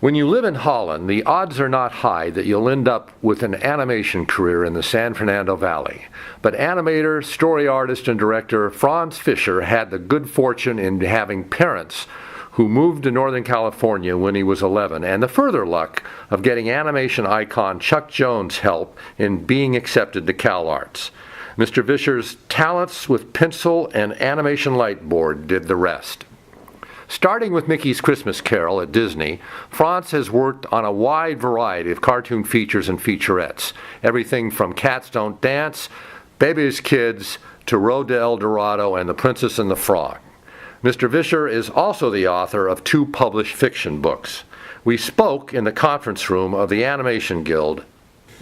When you live in Holland, the odds are not high that you'll end up with an animation career in the San Fernando Valley. But animator, story artist, and director FransVischer had the good fortune in having parents who moved to Northern California when he was 11, and the further luck of getting animation icon Chuck Jones' help in being accepted to CalArts. Mr. Vischer's talents with pencil and animation lightboard did the rest. Starting with Mickey's Christmas Carol at Disney, Franz has worked on a wide variety of cartoon features and featurettes, everything from Cats Don't Dance, Baby's Kids, to Road to El Dorado and The Princess and the Frog. Mr. Vischer is also the author of 2 published fiction books. We spoke in the conference room of the Animation Guild.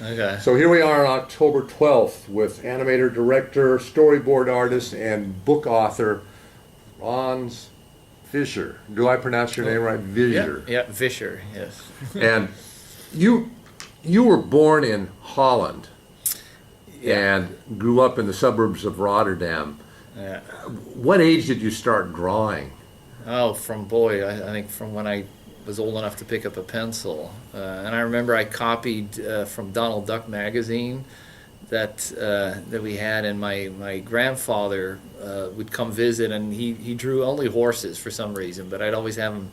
Okay. So here we are on October 12th with animator, director, storyboard artist, and book author Franz Vischer. Do I pronounce your name right? Vischer. Yeah, Vischer, yes. And you were born in Holland and grew up in the suburbs of Rotterdam. Yeah. What age did you start drawing? Oh, I think from when I was old enough to pick up a pencil. And I remember I copied from Donald Duck magazine that we had, and my grandfather would come visit, and he drew only horses for some reason, but I'd always have him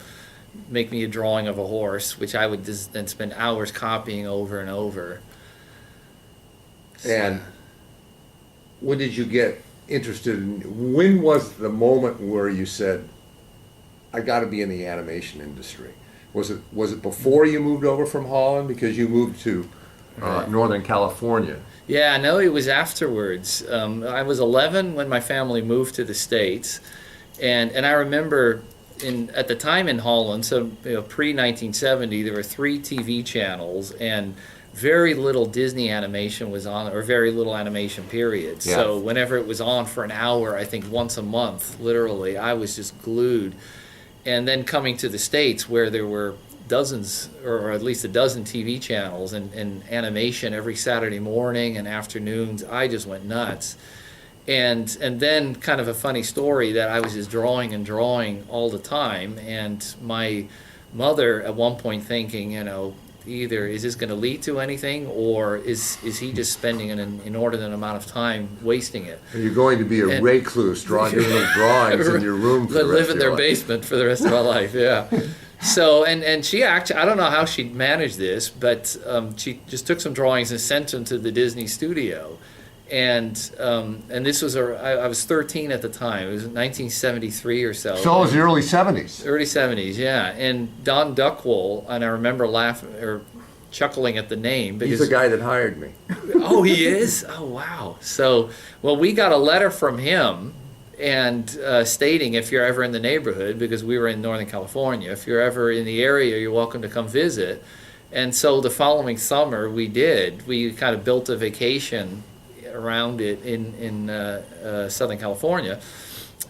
make me a drawing of a horse, which I would just then spend hours copying over and over. And when did you get interested in, when was the moment where you said, I got to be in the animation industry? Was it before you moved over from Holland, because you moved to Northern California? Yeah, no, it was afterwards. I was 11 when my family moved to the States, and I remember at the time in Holland, so pre-1970, there were 3 TV channels, and very little Disney animation was on, or very little animation period. Yeah. So whenever it was on for an hour, I think once a month, literally, I was just glued. And then coming to the States, where there were dozens, or at least a dozen TV channels and animation every Saturday morning and afternoons, I just went nuts. And then kind of a funny story that I was just drawing and drawing all the time, and my mother at one point thinking, either is this going to lead to anything, or is he just spending an inordinate amount of time wasting it? Are you going to be a recluse drawing little drawings in your room for the rest live in of their your life? basement for the rest of my life, yeah. So, and she actually, I don't know how she managed this, but she just took some drawings and sent them to the Disney studio. And this was, I was 13 at the time. It was 1973 or so. So it was the early 70s. Early 70s, yeah. And Don Duckwell, and I remember laughing or chuckling at the name. He's the guy that hired me. Oh, he is? Oh, wow. So, well, we got a letter from him and stating, if you're ever in the neighborhood, because we were in Northern California, if you're ever in the area, you're welcome to come visit. And so the following summer we kind of built a vacation around it in Southern California,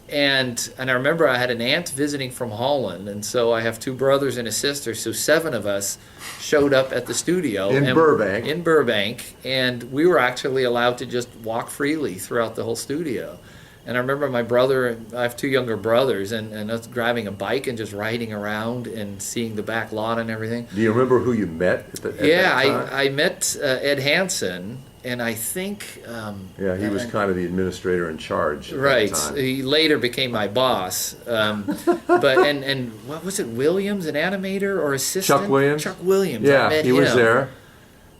and I remember I had an aunt visiting from Holland, and so I have 2 brothers and a sister, so 7 of us showed up at the studio in Burbank, and we were actually allowed to just walk freely throughout the whole studio. And I remember my brother, I have 2 younger brothers, and us grabbing a bike and just riding around and seeing the back lot and everything. Do you remember who you met at that time? I met Ed Hansen. And I think... he was kind of the administrator in charge at right. that time. He later became my boss. And what was it, Williams, an animator or assistant? Chuck Williams? Chuck Williams. Yeah, I met he was there.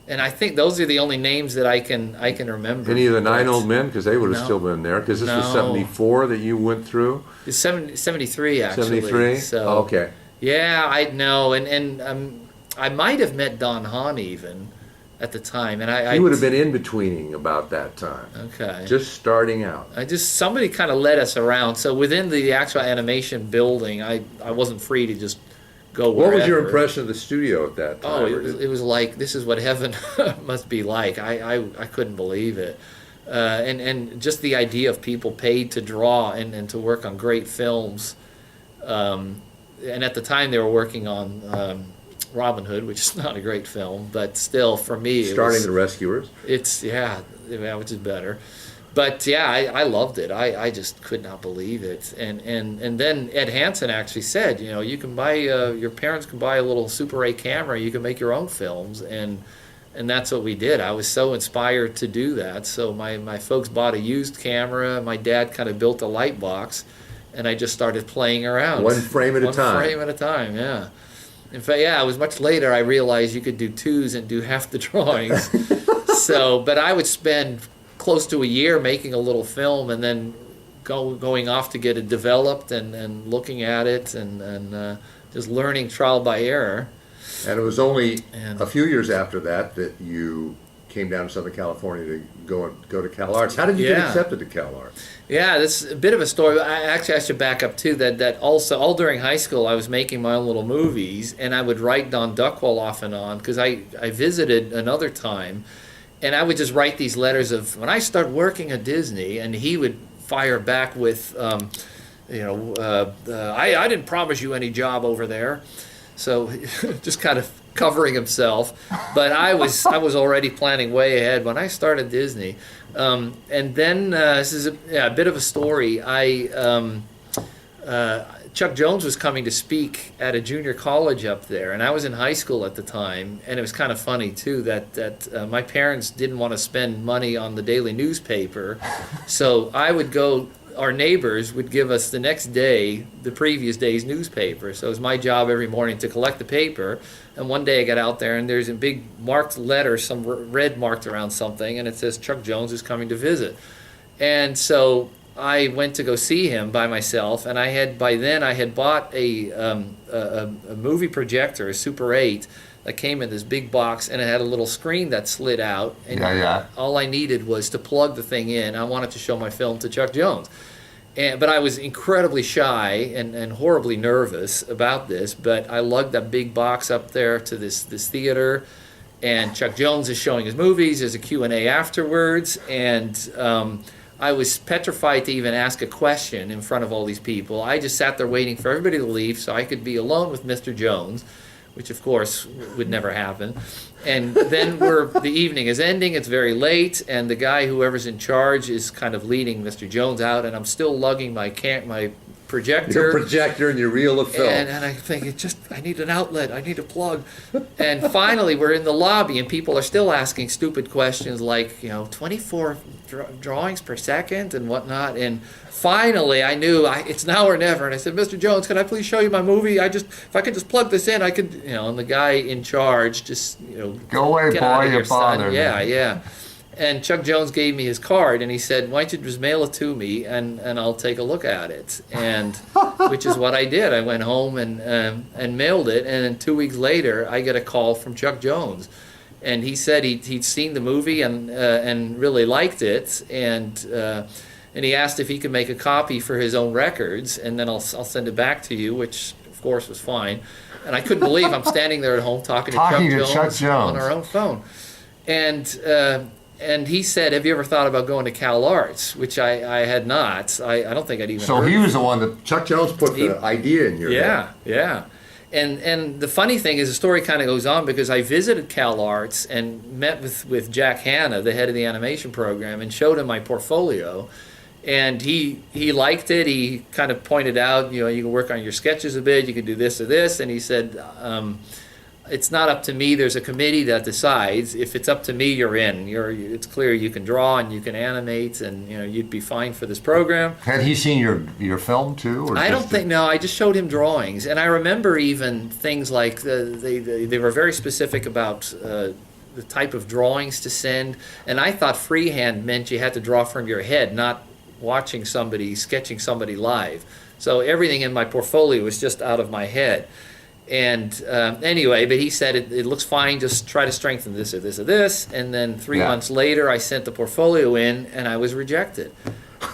And I think those are the only names that I can remember. Any of the 9 Old Men? Because they would have still been there. Because this was 74 that you went through? It's 73, actually. 73? So, okay. Yeah, I know. And I might have met Don Hahn even at the time, and he would have been in-betweening about that time. Okay. Just starting out. Somebody kind of led us around. So within the actual animation building, I wasn't free to just go wherever. What was your impression of the studio at that time? Oh, it was like, this is what heaven must be like. I couldn't believe it. And just the idea of people paid to draw and to work on great films. And at the time they were working on Robin Hood, which is not a great film, but still, for me, Starting the Rescuers. It's which is better. But yeah, I loved it. I just could not believe it. And then Ed Hansen actually said, you can buy your parents can buy a little Super 8 camera. You can make your own films, and that's what we did. I was so inspired to do that. So my folks bought a used camera. My dad kind of built a light box, and I just started playing around. One frame at a time. One frame at a time. Yeah. In fact, yeah, it was much later I realized you could do twos and do half the drawings. But I would spend close to a year making a little film, and then going off to get it developed and looking at it and just learning trial by error. And it was only a few years after that you came down to Southern California to go to Cal Arts. How did you get accepted to Cal Arts? Yeah, that's a bit of a story. I should back up too. That also all during high school I was making my own little movies, and I would write Don Duckwall off and on because I visited another time. And I would just write these letters of when I start working at Disney, and he would fire back with, I didn't promise you any job over there, so just kind of covering himself. But I was already planning way ahead when I started Disney, and then this is a bit of a story. Chuck Jones was coming to speak at a junior college up there, and I was in high school at the time, and it was kind of funny too that my parents didn't want to spend money on the daily newspaper, so I would go. Our neighbors would give us the next day the previous day's newspaper, so it was my job every morning to collect the paper. And one day I got out there, and there's a big marked letter, some red marked around something, and it says Chuck Jones is coming to visit, and so I went to go see him by myself, and by then I had bought a movie projector, a Super 8, that came in this big box, and it had a little screen that slid out, and all I needed was to plug the thing in. I wanted to show my film to Chuck Jones. But I was incredibly shy and horribly nervous about this, but I lugged that big box up there to this theater, and Chuck Jones is showing his movies. There's a Q&A afterwards, and I was petrified to even ask a question in front of all these people. I just sat there waiting for everybody to leave so I could be alone with Mr. Jones, which of course would never happen. And then the evening is ending, it's very late, and the guy, whoever's in charge, is kind of leading Mr. Jones out, and I'm still lugging my projector. Your projector and your reel of film. And I think I need an outlet, I need a plug. And finally we're in the lobby, and people are still asking stupid questions like, 24 drawings per second and whatnot. And finally I knew it's now or never, and I said, Mr. Jones, can I please show you my movie? If I could just plug this in, I could, and the guy in charge just, go away, get boy, out of here, you're bothering son. Yeah. And Chuck Jones gave me his card, and he said, why don't you just mail it to me, and I'll take a look at it. And which is what I did. I went home and mailed it, and then 2 weeks later, I get a call from Chuck Jones. And he said he'd seen the movie and really liked it, and he asked if he could make a copy for his own records, and then I'll send it back to you, which of course was fine. And I couldn't believe I'm standing there at home talking to Chuck Jones on our own phone. And he said, have you ever thought about going to Cal Arts? Which I had not. I don't think I'd even So heard he was the one that... Chuck Jones put the idea in your head. Yeah. And the funny thing is the story kind of goes on because I visited Cal Arts and met with Jack Hanna, the head of the animation program, and showed him my portfolio. And he liked it. He kind of pointed out, you can work on your sketches a bit, you can do this or this. And he said, it's not up to me. There's a committee that decides. If it's up to me, you're in. It's clear you can draw and you can animate, and you'd be fine for this program. Had he seen your film too? Or I don't think. No, I just showed him drawings, and I remember even things like they were very specific about the type of drawings to send. And I thought freehand meant you had to draw from your head, not watching sketching somebody live. So everything in my portfolio was just out of my head. And anyway, but he said it looks fine, just try to strengthen this or this or this. And then 3 months later, I sent the portfolio in, and I was rejected.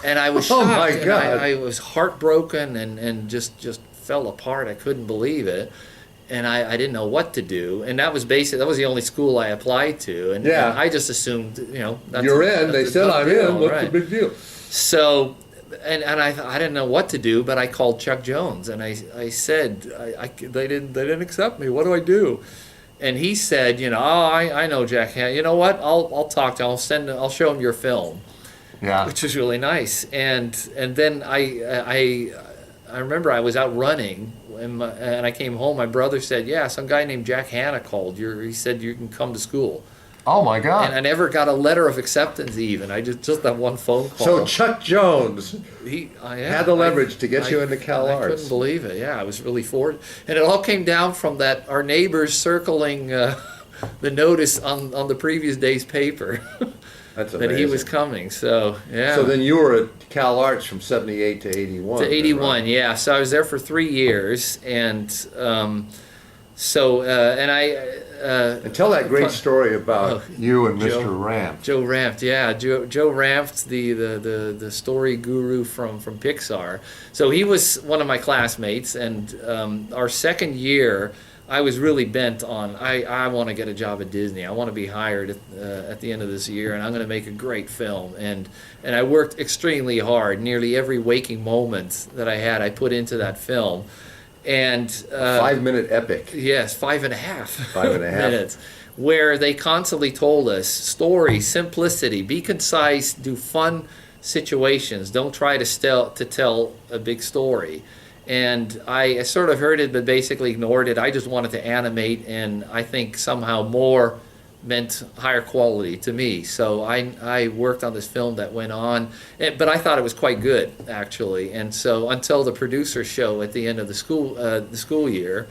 And I was shocked. Oh my God. I was heartbroken and just fell apart. I couldn't believe it. And I didn't know what to do. And that was the only school I applied to. And I just assumed, you're in. They said I'm in. What's the big deal? So... And I didn't know what to do, but I called Chuck Jones, and I said, they didn't accept me. What do I do? And he said, I know Jack. You know what? I'll talk to him. I'll show him your film. Yeah. which was really nice. And then I remember I was out running, and I came home. My brother said, "Yeah, some guy named Jack Hanna called. He said you can come to school." Oh my God. And I never got a letter of acceptance even. I just that one phone call. So Chuck Jones Yeah, had the leverage to get you into Cal I Arts. couldn't believe it. Yeah, I was really forward. And it all came down from that our neighbors circling the notice on the previous day's paper That's that amazing. he was coming. So, yeah. So then you were at Cal Arts from 78 to 81. To then, 81, right? yeah. So I was there for 3 years. And and I... And tell that great story about You and Joe. Mr. Ramp. Joe Rampt, yeah, Joe Rampt, the story guru from Pixar. So he was one of my classmates, and our second year, I was really bent on I want to get a job at Disney. I want to be hired at the end of this year, and I'm going to make a great film. And I worked extremely hard. Nearly every waking moment that I had, I put into that film. And 5-minute epic. yes, 5.5 5.5 minutes, where they constantly told us story, simplicity, be concise, do fun situations, don't try to tell a big story. And I sort of heard it, but basically ignored it. I just wanted to animate, and I think somehow more meant higher quality to me. So I worked on this film that went on, but I thought it was quite good, actually. And so until the producer show at the end of the school year,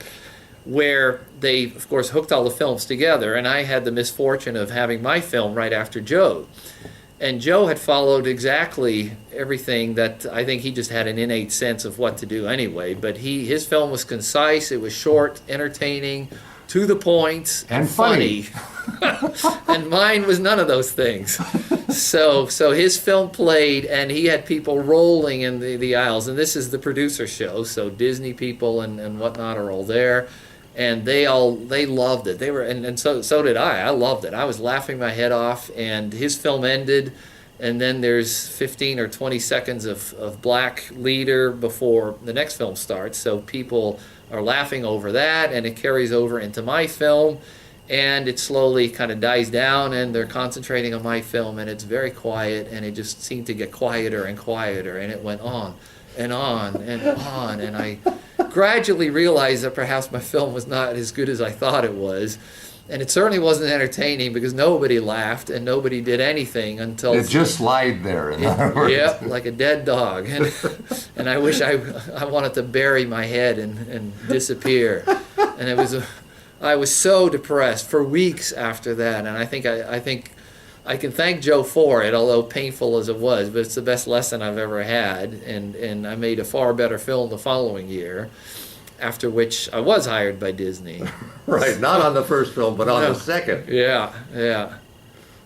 where they, of course, hooked all the films together, and I had the misfortune of having my film right after Joe. And Joe had followed exactly everything that I think he just had an innate sense of what to do anyway. But his film was concise, it was short, entertaining, to the point, And funny. And mine was none of those things. So his film played, and he had people rolling in the aisles. And this is the producer show, so Disney people and whatnot are all there. And they loved it. They were, and so did I. I loved it. I was laughing my head off. And his film ended, and then there's 15 or 20 seconds of black leader before the next film starts. So people are laughing over that, and it carries over into my film, and it slowly kind of dies down, and they're concentrating on my film, and it's very quiet, and it just seemed to get quieter and quieter, and it went on and on and on, and I gradually realized that perhaps my film was not as good as I thought it was. And it certainly wasn't entertaining because nobody laughed and nobody did anything until... It just lied there, in other words. Yep, like a dead dog. And I wish I wanted to bury my head and disappear. And I was so depressed for weeks after that. And I think I can thank Joe for it, although painful as it was. But it's the best lesson I've ever had. And I made a far better film the following year, after which I was hired by Disney. Right, not on the first film, but on No. the second. Yeah.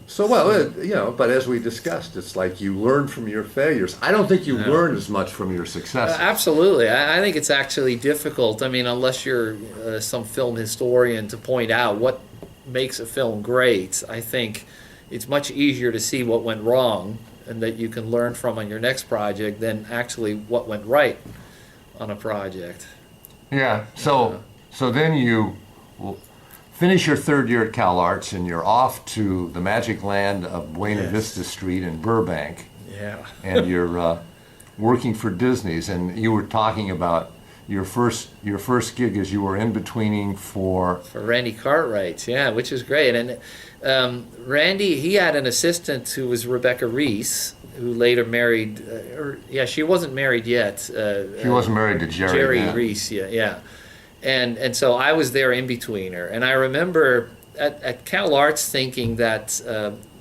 So, but as we discussed, it's like you learn from your failures. I don't think you learn as much from your successes. Absolutely. I think it's actually difficult. I mean, unless you're some film historian to point out what makes a film great, I think it's much easier to see what went wrong and that you can learn from on your next project than actually what went right on a project. Yeah, so then you finish your third year at Cal Arts, and you're off to the magic land of Buena Yes. Vista Street in Burbank, Yeah. and you're working for Disney's. And you were talking about your first gig as you were in-betweening for Randy Cartwright, yeah, which is great. And Randy, he had an assistant who was Rebecca Reese, who later married, she wasn't married yet. She wasn't married to Jerry. Jerry then. Reese, yeah. And so I was there in between her. And I remember at Cal Arts thinking that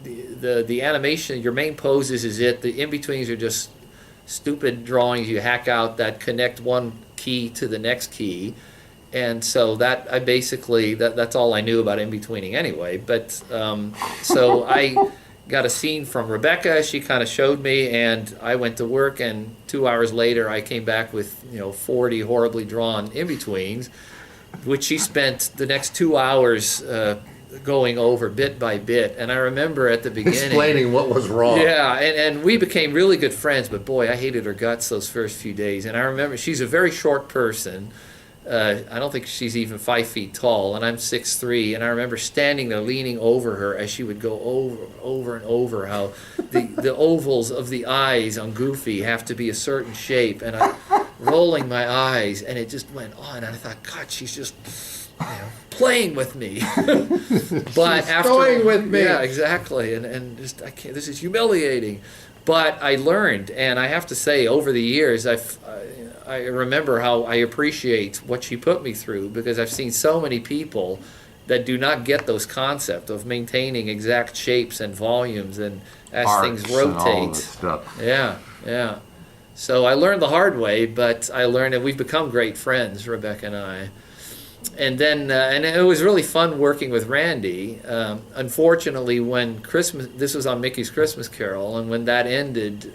the animation, your main poses is it. The in-betweens are just stupid drawings you hack out that connect one key to the next key. And so that's all I knew about in-betweening anyway. But so I got a scene from Rebecca. She kind of showed me, and I went to work, and 2 hours later I came back with 40 horribly drawn in-betweens, which she spent the next 2 hours going over bit by bit. And I remember at the beginning Explaining what was wrong. yeah, and we became really good friends, but boy, I hated her guts those first few days. And I remember she's a very short person, I don't think she's even 5 feet tall, and I'm 6'3", and I remember standing there leaning over her as she would go over and over how the ovals of the eyes on Goofy have to be a certain shape, and I'm rolling my eyes, and it just went on, and I thought, God, she's just playing with me. But after toying with me. Yeah, exactly, and just I can't. This is humiliating. But I learned, and I have to say, over the years, I remember how I appreciate what she put me through, because I've seen so many people that do not get those concepts of maintaining exact shapes and volumes, and as things Arcs and all rotate. that stuff. Yeah. So I learned the hard way, but I learned that we've become great friends, Rebecca and I. And then, and it was really fun working with Randy. Unfortunately, when this was on Mickey's Christmas Carol, and when that ended,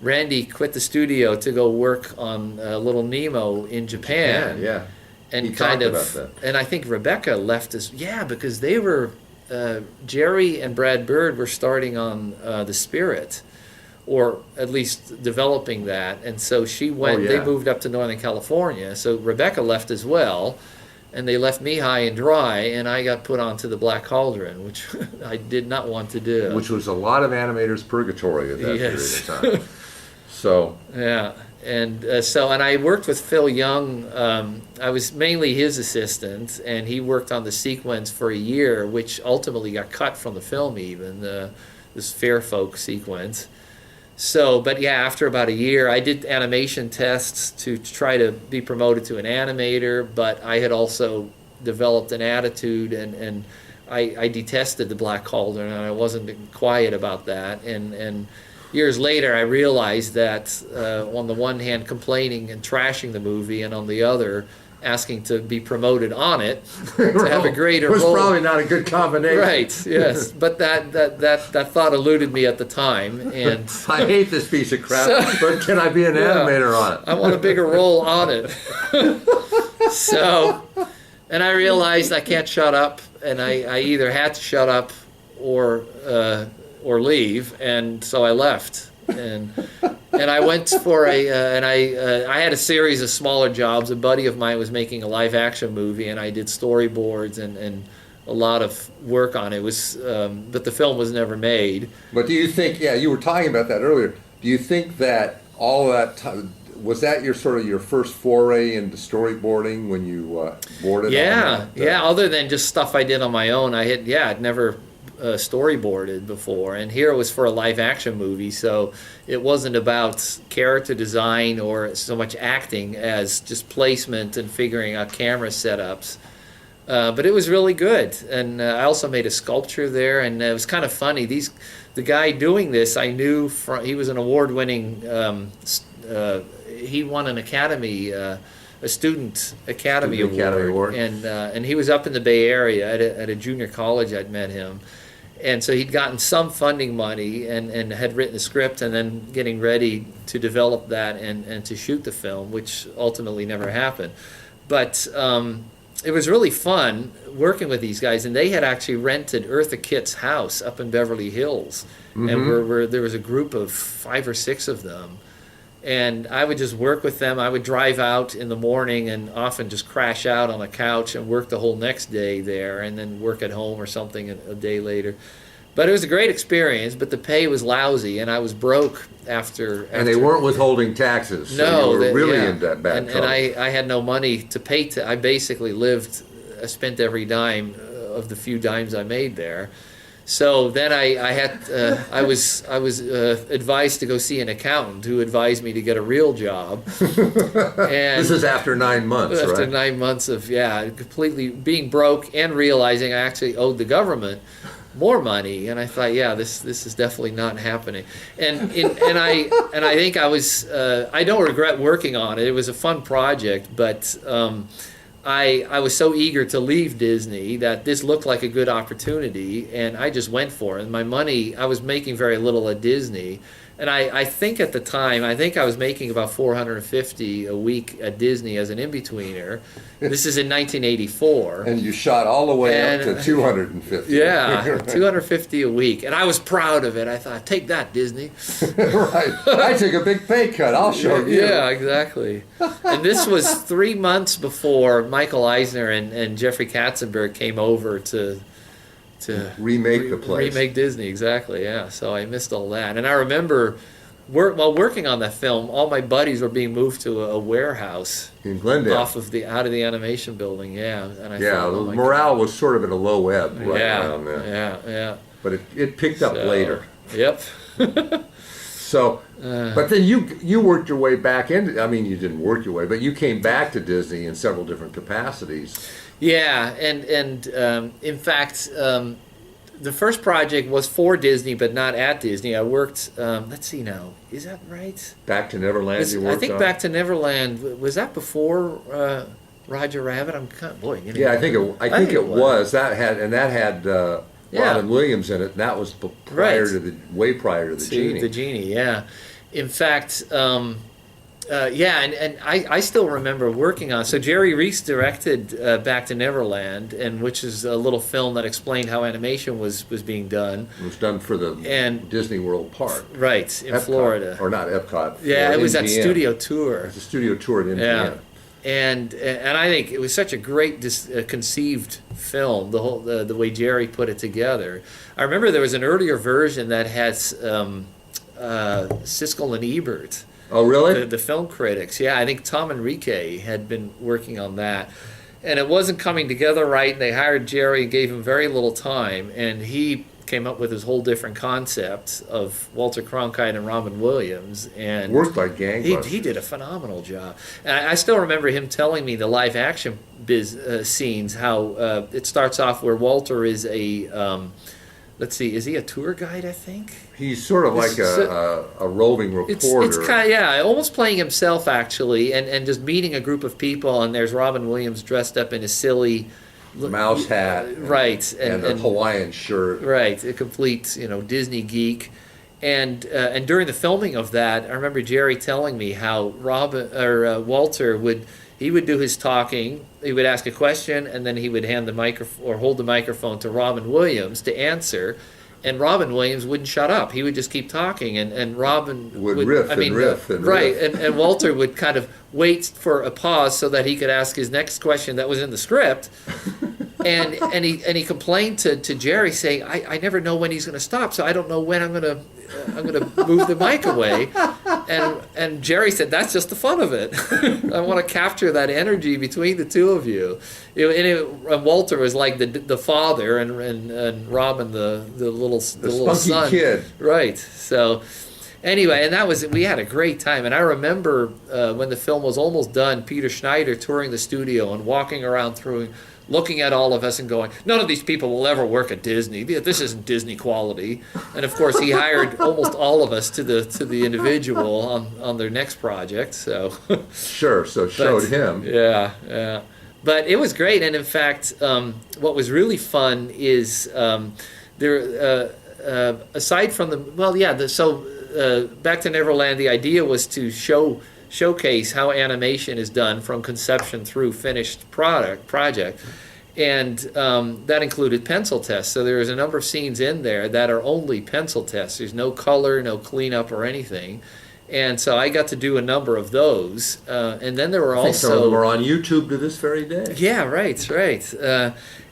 Randy quit the studio to go work on Little Nemo in Japan. Yeah. And He kind talked of, about that. and I think Rebecca left us, because they were, Jerry and Brad Bird were starting on The Spirit, or at least developing that, and so she went. They moved up to Northern California, so Rebecca left as well, and they left me high and dry, and I got put onto the Black Cauldron, which I did not want to do. Which was a lot of animators' purgatory at that Yes. period of time. So Yeah, and and I worked with Phil Young. I was mainly his assistant, and he worked on the sequence for a year, which ultimately got cut from the film, even this Fair Folk sequence. So, but yeah, after about a year, I did animation tests to try to be promoted to an animator, but I had also developed an attitude, and I detested the Black Cauldron, and I wasn't quiet about that. And years later, I realized that on the one hand, complaining and trashing the movie, and on the other, asking to be promoted on it, to have a greater was role. probably not a good combination. Right, yes. But that thought eluded me at the time, and I hate this piece of crap, So- but can I be an animator on it? I want a bigger role on it. So, and I realized I can't shut up, and I either had to shut up or leave, and so I left. And I went for I had a series of smaller jobs. A buddy of mine was making a live action movie, and I did storyboards and a lot of work on it. It was, but the film was never made. But do you think, you were talking about that earlier, do you think that all that time, was that your first foray into storyboarding when you boarded on that? Other than just stuff I did on my own, I'd never storyboarded before, and here it was for a live action movie, so it wasn't about character design or so much acting as just placement and figuring out camera setups. But it was really good, and I also made a sculpture there, and it was kind of funny. The guy doing this, I knew he was an award-winning. He won an Academy. A student Academy Award. And he was up in the Bay Area at a junior college. I'd met him, and so he'd gotten some funding money and had written a script, and then getting ready to develop that and to shoot the film, which ultimately never happened. But it was really fun working with these guys, and they had actually rented Eartha Kitt's house up in Beverly Hills, and there was a group of 5 or 6 of them. And I would just work with them. I would drive out in the morning and often just crash out on a couch and work the whole next day there, and then work at home or something a day later. But it was a great experience, but the pay was lousy, and I was broke after. And they weren't withholding taxes, so No, you were really in that bad and trouble. I had no money to pay. I basically spent every dime of the few dimes I made there. So then I was advised to go see an accountant who advised me to get a real job. And this is after 9 months, after right? 9 months of completely being broke and realizing I actually owed the government more money, and I thought, this is definitely not happening. And I think I don't regret working on it. It was a fun project, but. I was so eager to leave Disney that this looked like a good opportunity, and I just went for it. And my money, I was making very little at Disney, And I think at the time, I think I was making about $450 a week at Disney as an in-betweener. This is in 1984. And you shot all the way up to 250. Yeah, $250 a week. And I was proud of it. I thought, take that, Disney. Right. I took a big pay cut. I'll show you. Yeah, exactly. And this was 3 months before Michael Eisner and Jeffrey Katzenberg came over to remake the place. Remake Disney, exactly, yeah. So I missed all that. And I remember, while working on that film, all my buddies were being moved to a warehouse in Glendale, out of the animation building, yeah. And I thought, the morale was sort of at a low ebb around there. Yeah. But it picked up later. Yep. So, but then you worked your way back into, I mean, you didn't work your way, but you came back to Disney in several different capacities. Yeah, and in fact, the first project was for Disney, but not at Disney. I worked, let's see now, is that right? Back to Neverland you worked on? I think Back to Neverland, was that before Roger Rabbit? I'm kind of, boy. Yeah, I think it was. That had Robin Williams in it, and that was way prior to the Genie. The Genie, yeah. In fact, and I still remember working on. So Jerry Reese directed Back to Neverland, and which is a little film that explained how animation was being done. It was done for the Disney World Park, right in Epcot, Florida, or not Epcot. Yeah, it was at Studio Tour. It was a studio tour at Indiana. Yeah. And I think it was such a great conceived film. The whole the way Jerry put it together. I remember there was an earlier version that had Siskel and Ebert. Oh, really? The film critics. Yeah, I think Tom Enrique had been working on that. And it wasn't coming together right, and they hired Jerry and gave him very little time, and he came up with his whole different concept of Walter Cronkite and Robin Williams. And worked like gangbusters. He did a phenomenal job. And I still remember him telling me the live action scenes, how it starts off where Walter is a... let's see, is he a tour guide, I think? He's sort of like a roving reporter. It's kind of, almost playing himself, actually, and just meeting a group of people, and there's Robin Williams dressed up in a silly... mouse hat. Right. And a Hawaiian shirt. Right, a complete, Disney geek. And during the filming of that, I remember Jerry telling me how Walter would do his talking. He would ask a question, and then he would hand the microphone or hold the microphone to Robin Williams to answer. And Robin Williams wouldn't shut up. He would just keep talking, and Robin would riff. Right, and Walter would kind of wait for a pause so that he could ask his next question that was in the script. And he complained to Jerry, saying, I never know when he's going to stop, so I don't know when I'm going to move the mic away. And Jerry said, that's just the fun of it. I want to capture that energy between the two of you. And Walter was like the father, and Robin the little son, kid. Right. So anyway, and we had a great time. And I remember when the film was almost done, Peter Schneider touring the studio and walking around looking at all of us and going, none of these people will ever work at Disney. This isn't Disney quality. And of course, he hired almost all of us to the individual on their next project. So sure, so showed him. Yeah. But it was great. And in fact, what was really fun is there. Aside from Back to Neverland, the idea was to showcase how animation is done from conception through finished project, and that included pencil tests. So there's a number of scenes in there that are only pencil tests. There's no color, no cleanup or anything. And so I got to do a number of those. And then there were also... I think some of them are on YouTube to this very day. Yeah, right.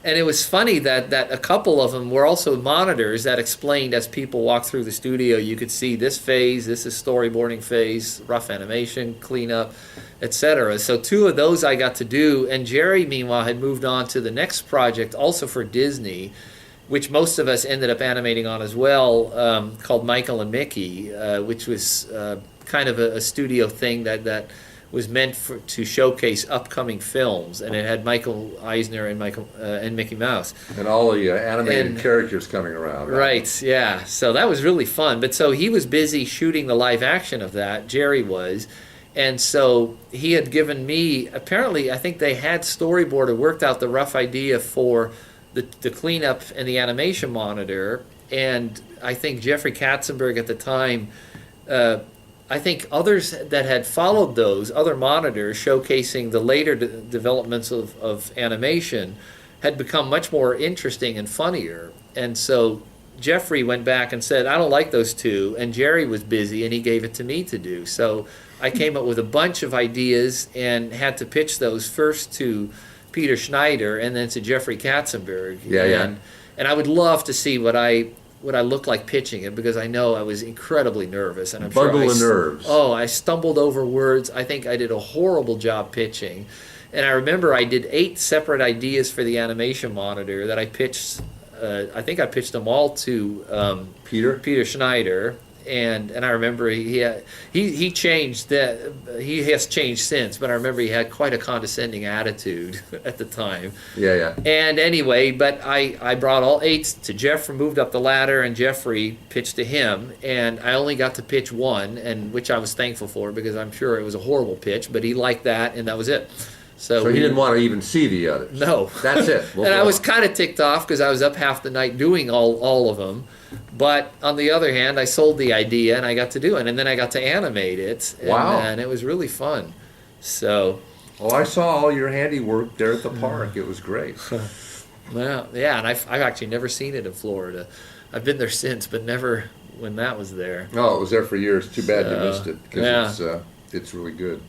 And it was funny that a couple of them were also monitors that explained as people walked through the studio, you could see this phase, this is storyboarding phase, rough animation, cleanup, etc. So 2 of those I got to do. And Jerry, meanwhile, had moved on to the next project, also for Disney, which most of us ended up animating on as well, called Michael and Mickey, which was kind of a studio thing that was meant to showcase upcoming films, and it had Michael Eisner and Mickey Mouse. And all the animated characters coming around. Right, yeah. So that was really fun. But so he was busy shooting the live action of that, Jerry was, and so he had given me, apparently, I think they had storyboarded, worked out the rough idea for the cleanup and the animation monitor, and I think Jeffrey Katzenberg at the time I think others that had followed those other monitors showcasing the later developments of animation had become much more interesting and funnier. And so Jeffrey went back and said, I don't like those two. And Jerry was busy and he gave it to me to do. So I came up with a bunch of ideas and had to pitch those first to Peter Schneider and then to Jeffrey Katzenberg. And I would love to see what I looked like pitching it, because I know I was incredibly nervous, and I'm Bundle of nerves. Oh, I stumbled over words. I think I did a horrible job pitching. And I remember I did 8 separate ideas for the animation monitor that I pitched. I think I pitched them all to Peter Schneider, and I remember he changed that. He has changed since, but I remember he had quite a condescending attitude at the time. Yeah. And anyway, but I brought all 8 to Jeff, moved up the ladder, and Jeffrey pitched to him, and I only got to pitch one, and which I was thankful for, because I'm sure it was a horrible pitch, but he liked that, and that was it. So he didn't want to even see the others. No. That's it. And I was kind of ticked off because I was up half the night doing all of them. But on the other hand, I sold the idea and I got to do it. And then I got to animate it. And, wow. And it was really fun. So. Oh, I saw all your handiwork there at the park. It was great. Well, yeah, and I've actually never seen it in Florida. I've been there since, but never when that was there. Oh, it was there for years. Too bad you missed it, because it's really good.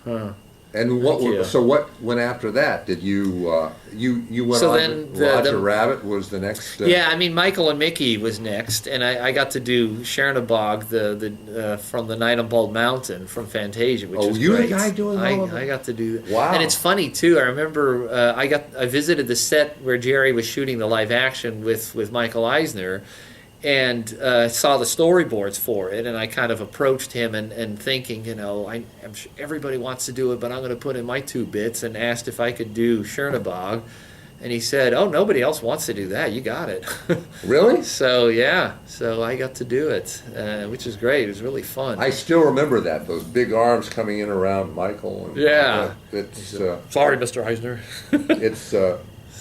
Huh. And what went after that? Did you you went so on? Then Roger Rabbit was the next. Yeah, I mean Michael and Mickey was next, and I got to do Chernabog, the from the Night on Bald Mountain from Fantasia, which was you great. the guy doing all of it? I got to do that. Wow! And it's funny too. I remember I visited the set where Jerry was shooting the live action with Michael Eisner, and saw the storyboards for it, and I kind of approached him and thinking, I'm sure everybody wants to do it, but I'm going to put in my 2 bits, and asked if I could do Chernabog, and he said, oh, nobody else wants to do that, you got it. Really? So I got to do it, which is great. It was really fun. I still remember that, those big arms coming in around Michael. And it's sorry, Mr. Eisner. It's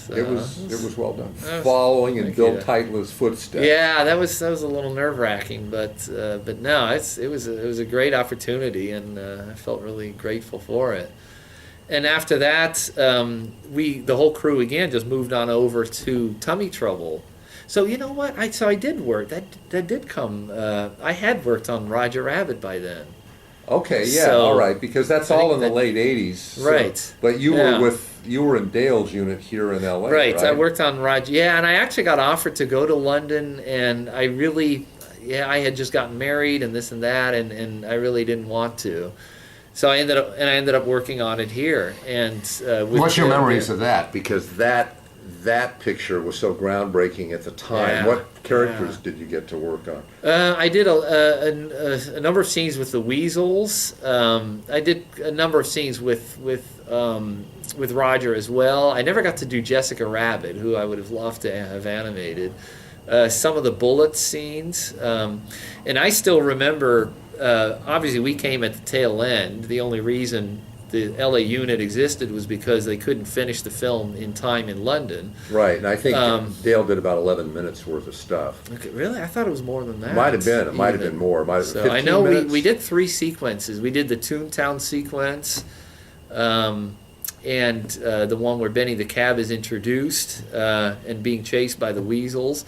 it was well done. Following in Bill Teitla's footsteps. Yeah, that was a little nerve-wracking, but no, it was a great opportunity, and I felt really grateful for it. And after that, the whole crew again just moved on over to Tummy Trouble. So you know what? I did work. That did come. I had worked on Roger Rabbit by then. Okay, yeah, all right, because that's all in the late '80s, right? But you were in Dale's unit here in LA, right? I worked on Roger, and I actually got offered to go to London, and I I had just gotten married and this and that, and I really didn't want to, so I ended up working on it here. And what's your memories of that? Because that picture was so groundbreaking at the time. Yeah, what characters did you get to work on? I did a number of scenes with the Weasels. I did a number of scenes with Roger as well. I never got to do Jessica Rabbit, who I would have loved to have animated. Some of the bullet scenes. And I still remember, obviously we came at the tail end. The only reason the LA unit existed was because they couldn't finish the film in time in London. Right, and I think Dale did about 11 minutes worth of stuff. Okay, really? I thought it was more than that. Might have been. It might have been more. So I know we did 3 sequences. We did the Toontown sequence, and the one where Benny the Cab is introduced and being chased by the Weasels.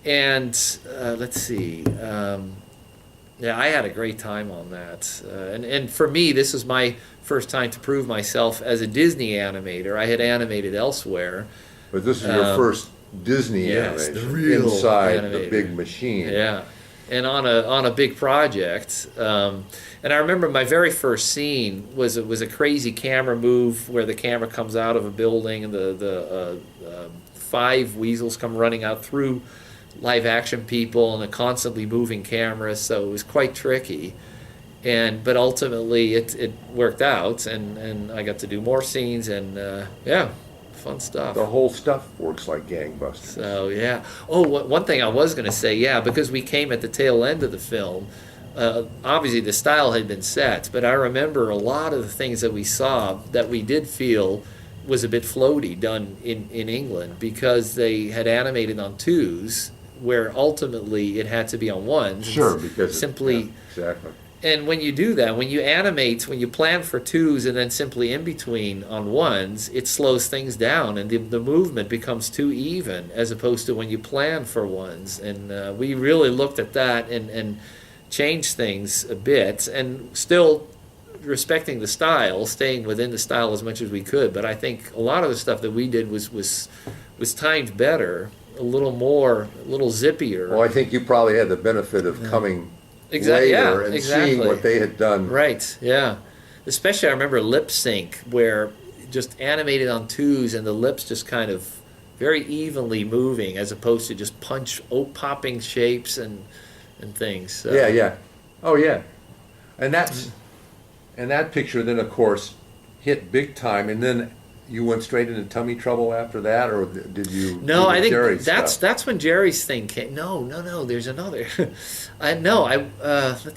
And let's see. I had a great time on that. And for me, this was my first time to prove myself as a Disney animator. I had animated elsewhere. But this is your first Disney animation, the real inside animator. The big machine. Yeah, and on a big project. And I remember my very first scene was a crazy camera move where the camera comes out of a building and the 5 weasels come running out through live action people and a constantly moving camera, so it was quite tricky. But ultimately it worked out, and I got to do more scenes, and fun stuff. The whole stuff works like gangbusters. So yeah. Oh, one thing I was going to say, because we came at the tail end of the film, obviously the style had been set, but I remember a lot of the things that we saw that we did feel was a bit floaty done in England, because they had animated on 2s where ultimately it had to be on ones. Sure, because simply exactly. And when you do that, when you animate, when you plan for twos and then simply in between on ones, it slows things down and the movement becomes too even, as opposed to when you plan for ones. And we really looked at that and changed things a bit, and still respecting the style, staying within the style as much as we could. But I think a lot of the stuff that we did was timed better, a little zippier. Well, I think you probably had the benefit of coming later and seeing what they had done. Right, yeah. Especially I remember Lip Sync, where just animated on twos and the lips just kind of very evenly moving, as opposed to just popping shapes and things. So. Yeah. Oh, yeah. And that picture then, of course, hit big time, and then you went straight into tummy trouble after that, or did you? No, I think Jerry's that's when Jerry's thing came. No. There's another. Let's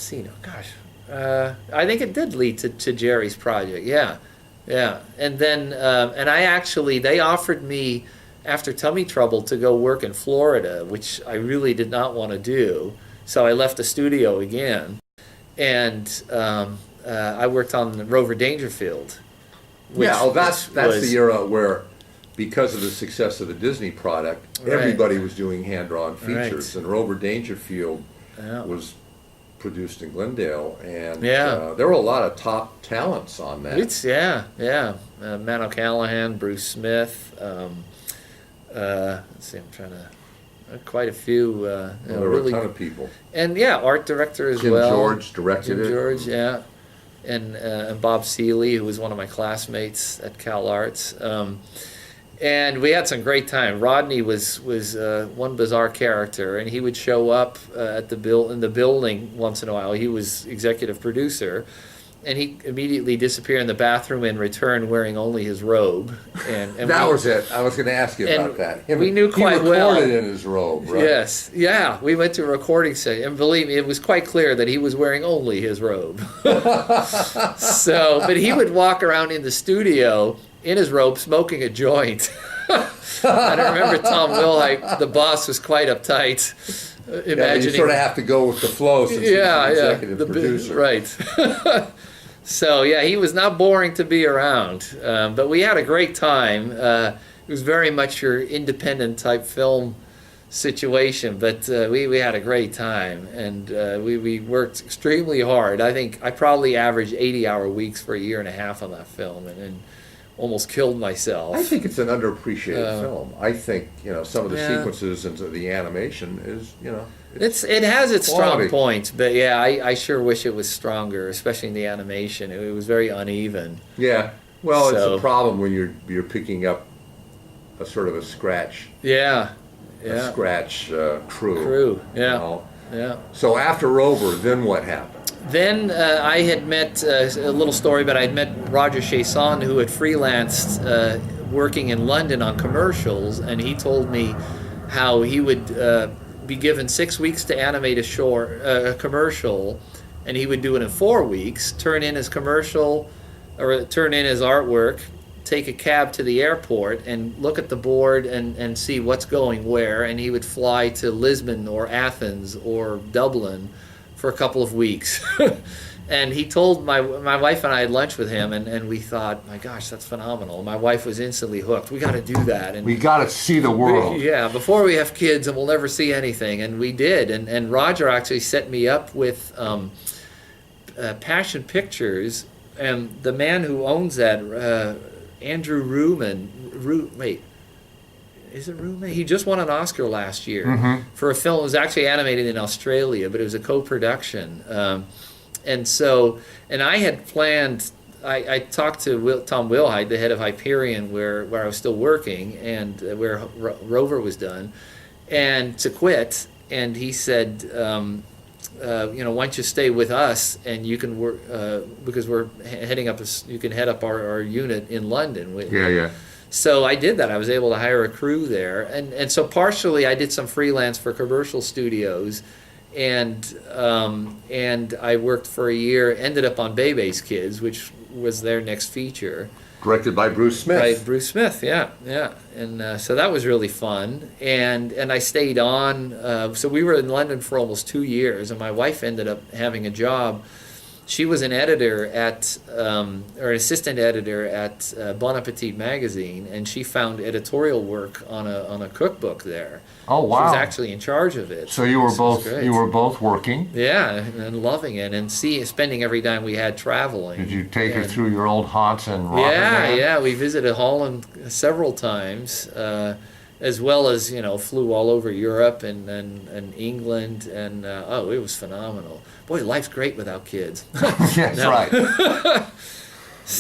see. No, gosh. I think it did lead to Jerry's project. Yeah. And then they offered me after tummy trouble to go work in Florida, which I really did not want to do. So I left the studio again, and I worked on Rover Dangerfield. That's the era where, because of the success of the Disney product, everybody was doing hand-drawn features, and Rover Dangerfield was produced in Glendale, and there were a lot of top talents on that. Matt O'Callahan, Bruce Smith. Let's see, I'm trying to. Quite a few. There were a ton of people. And art director as Jim well. George directed it. Jim George, yeah. And Bob Seeley, who was one of my classmates at Cal Arts. And we had some great time. Rodney was one bizarre character, and he would show up in the building once in a while. He was executive producer, and he immediately disappeared in the bathroom and returned wearing only his robe. And that was it. I was going to ask you about that. We knew quite well. He recorded in his robe, right? Yes. Yeah. We went to a recording session, and believe me, it was quite clear that he was wearing only his robe. But he would walk around in the studio in his robe smoking a joint. I remember Tom Wilhite, the boss, was quite uptight. Imagining, you sort of have to go with the flow since he's the executive producer. Right. So, he was not boring to be around. But we had a great time. It was very much your independent type film situation, but we had a great time. And we worked extremely hard. I think I probably averaged 80-hour weeks for a year and a half on that film, and almost killed myself. I think it's an underappreciated film. I think some of the sequences and the animation is it has its quality. Strong points, but I sure wish it was stronger, especially in the animation. It was very uneven. Yeah, well, it's a problem when you're picking up a sort of a scratch. A scratch crew. Yeah. So after Rover, then what happened? Then I had met a little story, but I had met Roger Chasson, who had freelanced working in London on commercials, and he told me how he would be given 6 weeks to animate a commercial, and he would do it in 4 weeks, turn in his commercial, or turn in his artwork, take a cab to the airport and look at the board and see what's going where, and he would fly to Lisbon or Athens or Dublin for a couple of weeks. And he told my wife and I had lunch with him, and we thought, my gosh, that's phenomenal. My wife was instantly hooked. We got to do that. And we got to see the world. Before we have kids, and we'll never see anything. And we did. And Roger actually set me up with Passion Pictures, and the man who owns that, Andrew Ruman. Is it Ruman? He just won an Oscar last year for a film that was actually animated in Australia, but it was a co-production. And I had planned, I talked to Tom Wilhite, the head of Hyperion, where I was still working, and where Rover was done, and to quit. And he said, why don't you stay with us, and you can work, because we're heading up, you can head up our unit in London. So I did that. I was able to hire a crew there. And so partially I did some freelance for commercial studios, and I worked for a year, ended up on Bebe's Kids, which was their next feature. Directed by Bruce Smith. Right, Bruce Smith, yeah. And so that was really fun. And I stayed on. So we were in London for almost 2 years, and my wife ended up having a job. She was an editor at, or an assistant editor at Bon Appetit magazine, and she found editorial work on a cookbook there. Oh wow! She was actually in charge of it. So you were both working. Yeah, and loving it, and spending every dime we had traveling. Did you take her through your old haunts in Rotterdam? Yeah. We visited Holland several times, as well as flew all over Europe and England, and it was phenomenal. Boy, life's great without kids. That's right.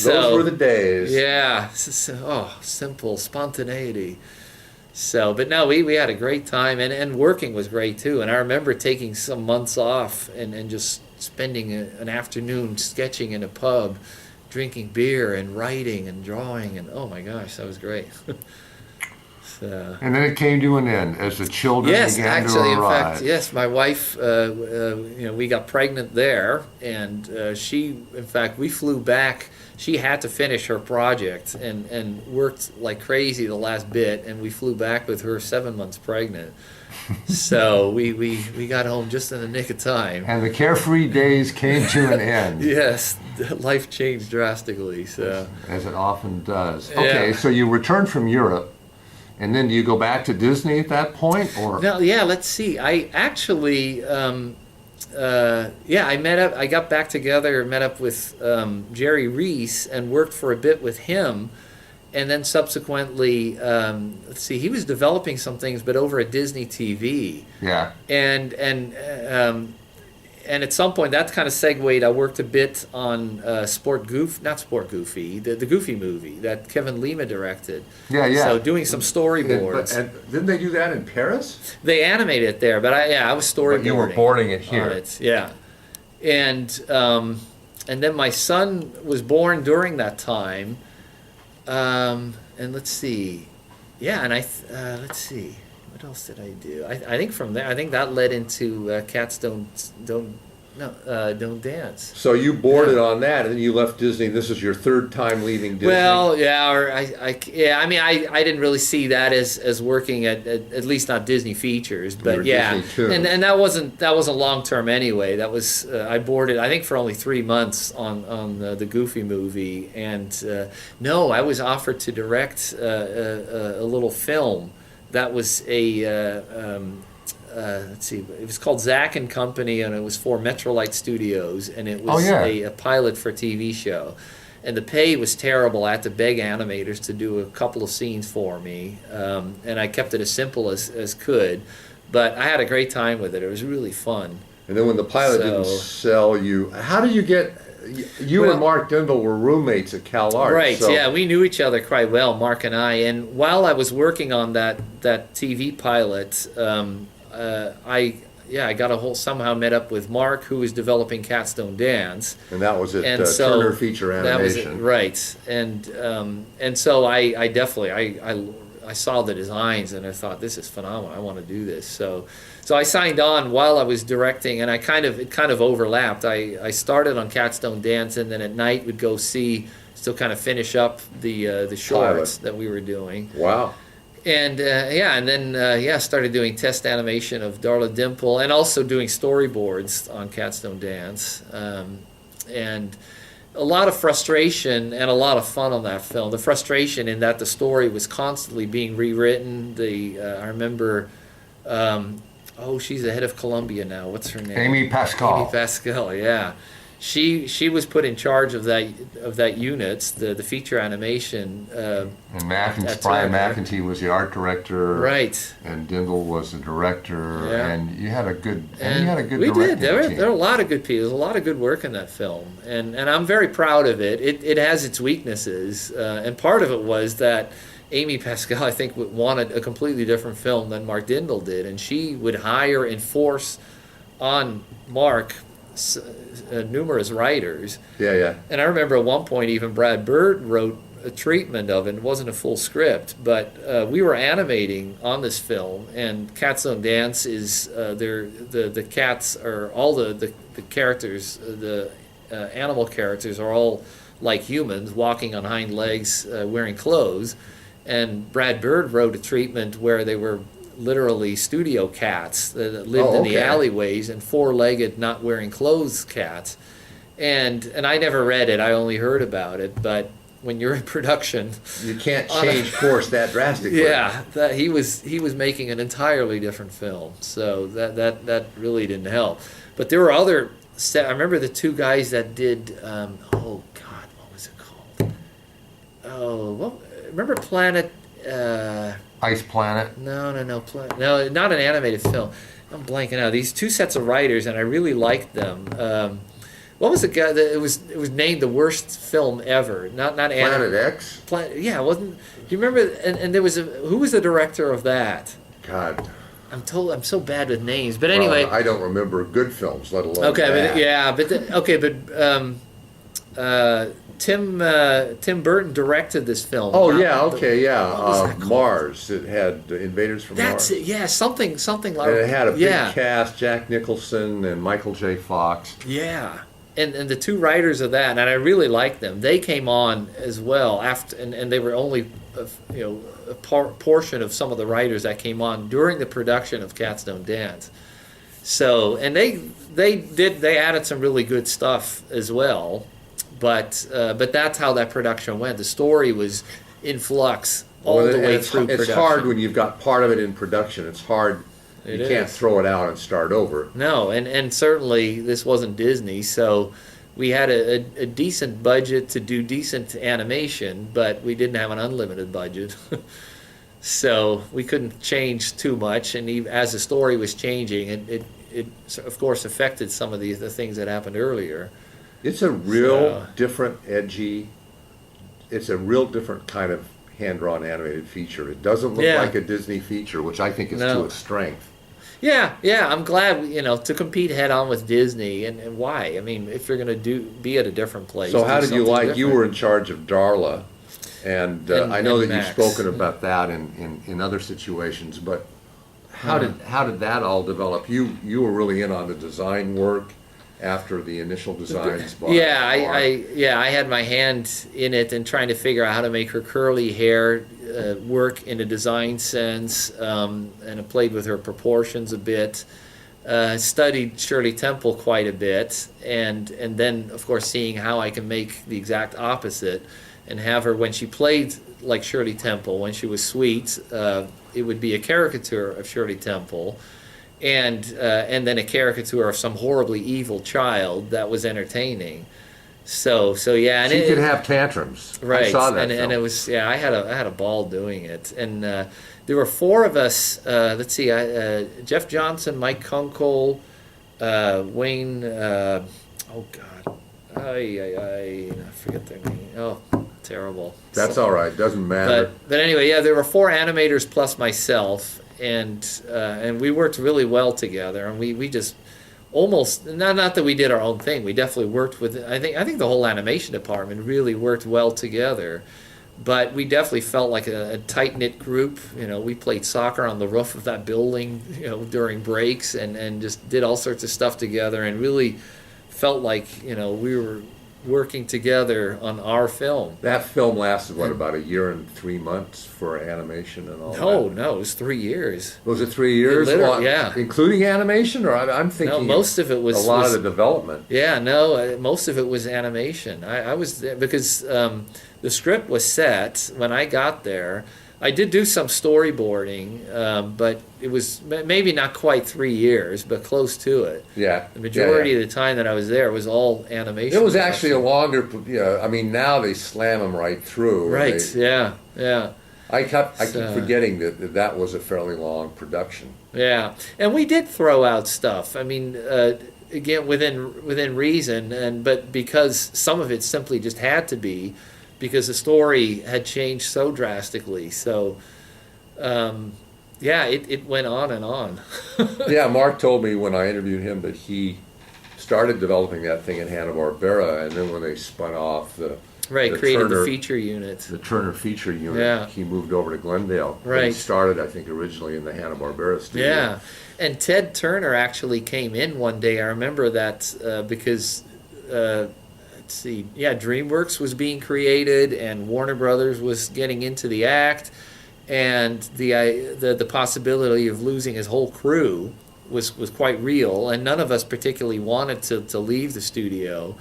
Those were the days. Yeah. Simple spontaneity. So, but no, we had a great time, and working was great too. And I remember taking some months off and just spending an afternoon sketching in a pub, drinking beer and writing and drawing, and oh my gosh, that was great. So. And then it came to an end as the children began to arrive. In fact, yes, my wife, we got pregnant there, and we flew back. She had to finish her project and worked like crazy the last bit, and we flew back with her 7 months pregnant. So we got home just in the nick of time. And the carefree days came to an end. Yes, life changed drastically. So as it often does. Okay, so you returned from Europe, and then do you go back to Disney at that point, or? No, let's see. I actually. I got back together, met up with Jerry Reese and worked for a bit with him. And then subsequently, he was developing some things, but over at Disney TV. Yeah. And at some point, that kind of segued. I worked a bit on the Goofy movie that Kevin Lima directed. Yeah. So doing some storyboards. And didn't they do that in Paris? They animated it there, but I was storyboarding. But you were boarding it here. Yeah. And then my son was born during that time. And let's see. Yeah, and let's see. What else did I do? I think from there, that led into Cats Don't Dance. So you boarded on that, and then you left Disney. This is your third time leaving Disney. Well, yeah, I didn't really see that as working at least not Disney Features, but yeah, and that wasn't long term anyway. That was I boarded I think for only 3 months on the Goofy movie, and no, I was offered to direct a little film. That was let's see, it was called Zach and Company, and it was for Metrolight Studios, and it was a pilot for a TV show. And the pay was terrible. I had to beg animators to do a couple of scenes for me, and I kept it as simple as could. But I had a great time with it. It was really fun. And then when the pilot didn't sell you, how did you get... You and Mark Dindal were roommates at Cal Arts. Right, so. Yeah, we knew each other quite well, Mark and I. And while I was working on that TV pilot, I got somehow met up with Mark, who was developing Cats Don't Dance. And that was at Turner Feature Animation. That was it, right. And so I definitely, I saw the designs and I thought, this is phenomenal, I want to do this. So I signed on while I was directing, and it kind of overlapped. I started on Cats Don't Dance, and then at night would go still kind of finish up the shorts that we were doing. Wow. And then started doing test animation of Darla Dimple, and also doing storyboards on Cats Don't Dance, and a lot of frustration and a lot of fun on that film. The frustration in that the story was constantly being rewritten. I remember, she's the head of Columbia now. What's her name? Amy Pascal. Amy Pascal, yeah. She was put in charge of that unit, the feature animation. And Brian McEntee was the art director, right? And Dindal was the director, and you had a good directing we did. There team. were a lot of good people. There was a lot of good work in that film, and I'm very proud of it. It has its weaknesses, and part of it was that Amy Pascal, I think, wanted a completely different film than Mark Dindal did, and she would hire and force on Mark numerous writers. Yeah. And I remember at one point even Brad Bird wrote a treatment of it. It wasn't a full script, but we were animating on this film, and Cats Don't Dance is the cats are all the characters, the animal characters are all like humans, walking on hind legs, wearing clothes. And Brad Bird wrote a treatment where they were literally studio cats that lived in the alleyways, and four-legged, not wearing clothes cats. And I never read it, I only heard about it, but when you're in production, you can't change course that drastically. Yeah, he was making an entirely different film, so that really didn't help. But there were other. I remember the two guys that did. Oh God, what was it called? Oh, remember Planet? Ice Planet? No, no, not an animated film. I'm blanking out. These two sets of writers, and I really liked them. What was the guy that it was named the worst film ever? Not Planet X? Yeah, wasn't. Do you remember? And there was who was the director of that? God, I'm so bad with names. But anyway, I don't remember good films, let alone Tim Burton directed this film. Oh Mars. It had Invaders from Mars. That's it. Yeah, something like. And it had a big cast: Jack Nicholson and Michael J. Fox. Yeah. And the two writers of that, and I really liked them. They came on as well after, and they were only, a portion of some of the writers that came on during the production of Cats Don't Dance. So, and they added some really good stuff as well, but that's how that production went. The story was in flux all the way through production. It's hard when you've got part of it in production. It's hard. You can't throw it out and start over. No, and certainly this wasn't Disney, so we had a decent budget to do decent animation, but we didn't have an unlimited budget. So we couldn't change too much, and even as the story was changing, it of course affected some of the things that happened earlier. It's a real different, edgy, it's a real different kind of hand-drawn animated feature. It doesn't look like a Disney feature, which I think is to its strength. Yeah, I'm glad, to compete head-on with Disney, and why? I mean, if you're going to be at a different place. So how did you like, you were in charge of Darla, and I know that Max. you've spoken about that in other situations, but how did that all develop? You were really in on the design work after the initial designs. I had my hand in it and trying to figure out how to make her curly hair work in a design sense, and I played with her proportions a bit. Studied Shirley Temple quite a bit, and then of course seeing how I can make the exact opposite and have her, when she played like Shirley Temple, when she was sweet, it would be a caricature of Shirley Temple. And then a caricature of some horribly evil child that was entertaining. So yeah, and she could have tantrums. Right, I saw that and it was I had a ball doing it. And there were four of us. Let's see, Jeff Johnson, Mike Kunkel, Wayne. Oh God, I forget their name. Oh, terrible. That's all right. Doesn't matter. But anyway, there were four animators plus myself. And we worked really well together, and we just almost not that we did our own thing. We definitely worked with. I think the whole animation department really worked well together, but we definitely felt like a tight knit group. We played soccer on the roof of that building, during breaks, and just did all sorts of stuff together, and really felt like we were working together on our film. That film lasted, about a year and 3 months for animation and all that? No, it was 3 years. Was it 3 years? Yeah. Including animation, or I'm thinking no, most of it was a lot of the development. Yeah, no, most of it was animation. I was there because the script was set when I got there. I did do some storyboarding, but it was maybe not quite 3 years, but close to it. Yeah. The majority of the time that I was there was all animation. It was actually a longer, I mean, now they slam them right through. Right, yeah. I keep forgetting that was a fairly long production. Yeah, and we did throw out stuff. I mean, again, within reason, but because some of it simply just had to be, because the story had changed so drastically. So, it went on and on. Yeah, Mark told me when I interviewed him that he started developing that thing in Hanna-Barbera, and then when they spun off created the feature unit. The Turner feature unit, he moved over to Glendale. Right. He started, I think, originally in the Hanna-Barbera studio. Yeah, and Ted Turner actually came in one day. I remember that because let's see, yeah, DreamWorks was being created, and Warner Brothers was getting into the act, and the possibility of losing his whole crew was quite real, and none of us particularly wanted to leave the studio.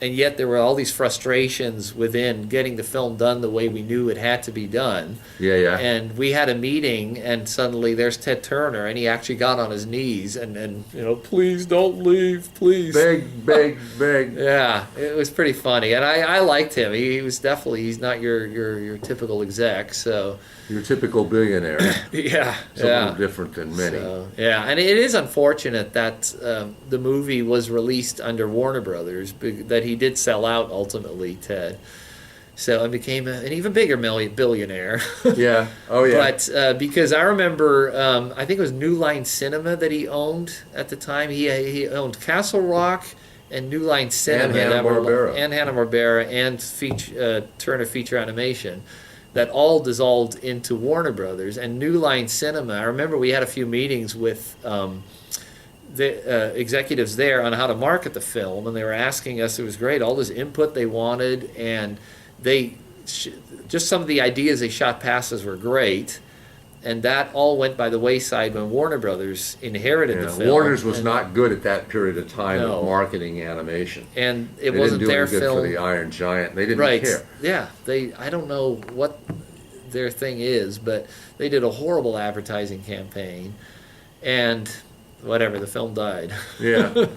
And yet there were all these frustrations within getting the film done the way we knew it had to be done. Yeah, yeah. And we had a meeting, and suddenly there's Ted Turner, and he actually got on his knees and please don't leave, please. Beg. Yeah, it was pretty funny, and I liked him. He was definitely, he's not your typical exec, so. Your typical billionaire. Yeah, It's a little different than many. So, yeah, and it is unfortunate that the movie was released under Warner Brothers, that he did sell out ultimately, Ted. So it became an even bigger billionaire. Yeah. Oh, yeah. But because I remember, I think it was New Line Cinema that he owned at the time. He owned Castle Rock and New Line Cinema. And Hanna-Barbera. And Hanna-Barbera and Turner Feature Animation. That all dissolved into Warner Brothers. And New Line Cinema, I remember we had a few meetings with the executives there on how to market the film, and they were asking us, it was great, all this input they wanted, and just some of the ideas they shot past us were great, and that all went by the wayside when Warner Brothers inherited the film. Warner's was not good at that period of time No. of marketing animation. And it They wasn't didn't do their any good film. for the Iron Giant. They didn't Right. care. Yeah. I don't know what their thing is, but they did a horrible advertising campaign, and whatever, the film died. Yeah.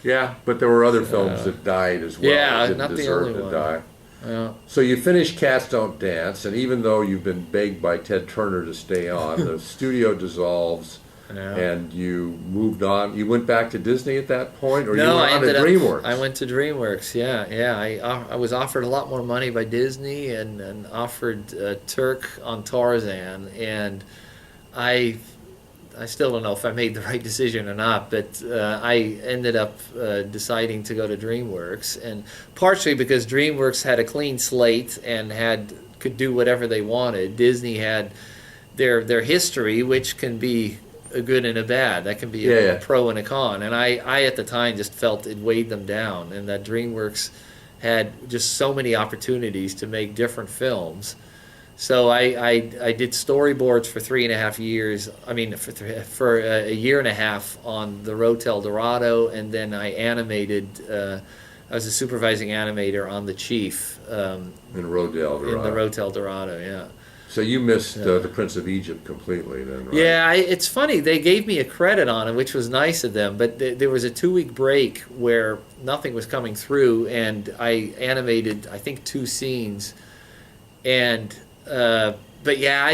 Yeah, but there were other films that died as well. Yeah, that didn't not the deserve only to one. die. Yeah. So you finished Cats Don't Dance, and even though you've been begged by Ted Turner to stay on, the studio dissolves, Yeah. and you moved on. You went back to Disney at that point, or No, you went I on to ended DreamWorks? up. I went to DreamWorks. Yeah. I was offered a lot more money by Disney and offered Turk on Tarzan, and I still don't know if I made the right decision or not, but I ended up deciding to go to DreamWorks, and partially because DreamWorks had a clean slate and could do whatever they wanted. Disney had their history, which can be a good and a bad. That can be a pro and a con. And I at the time just felt it weighed them down, and that DreamWorks had just so many opportunities to make different films. So I did storyboards for 3.5 years. I mean, for a year and a half on the Rotel Dorado, and then I animated. I was a supervising animator on the Chief in Rodel, in the Rotel Dorado. Yeah. So you missed the Prince of Egypt completely, then, right? Yeah, it's funny. They gave me a credit on it, which was nice of them. But there was a 2-week break where nothing was coming through, and I animated, I think, 2 scenes, and. But yeah,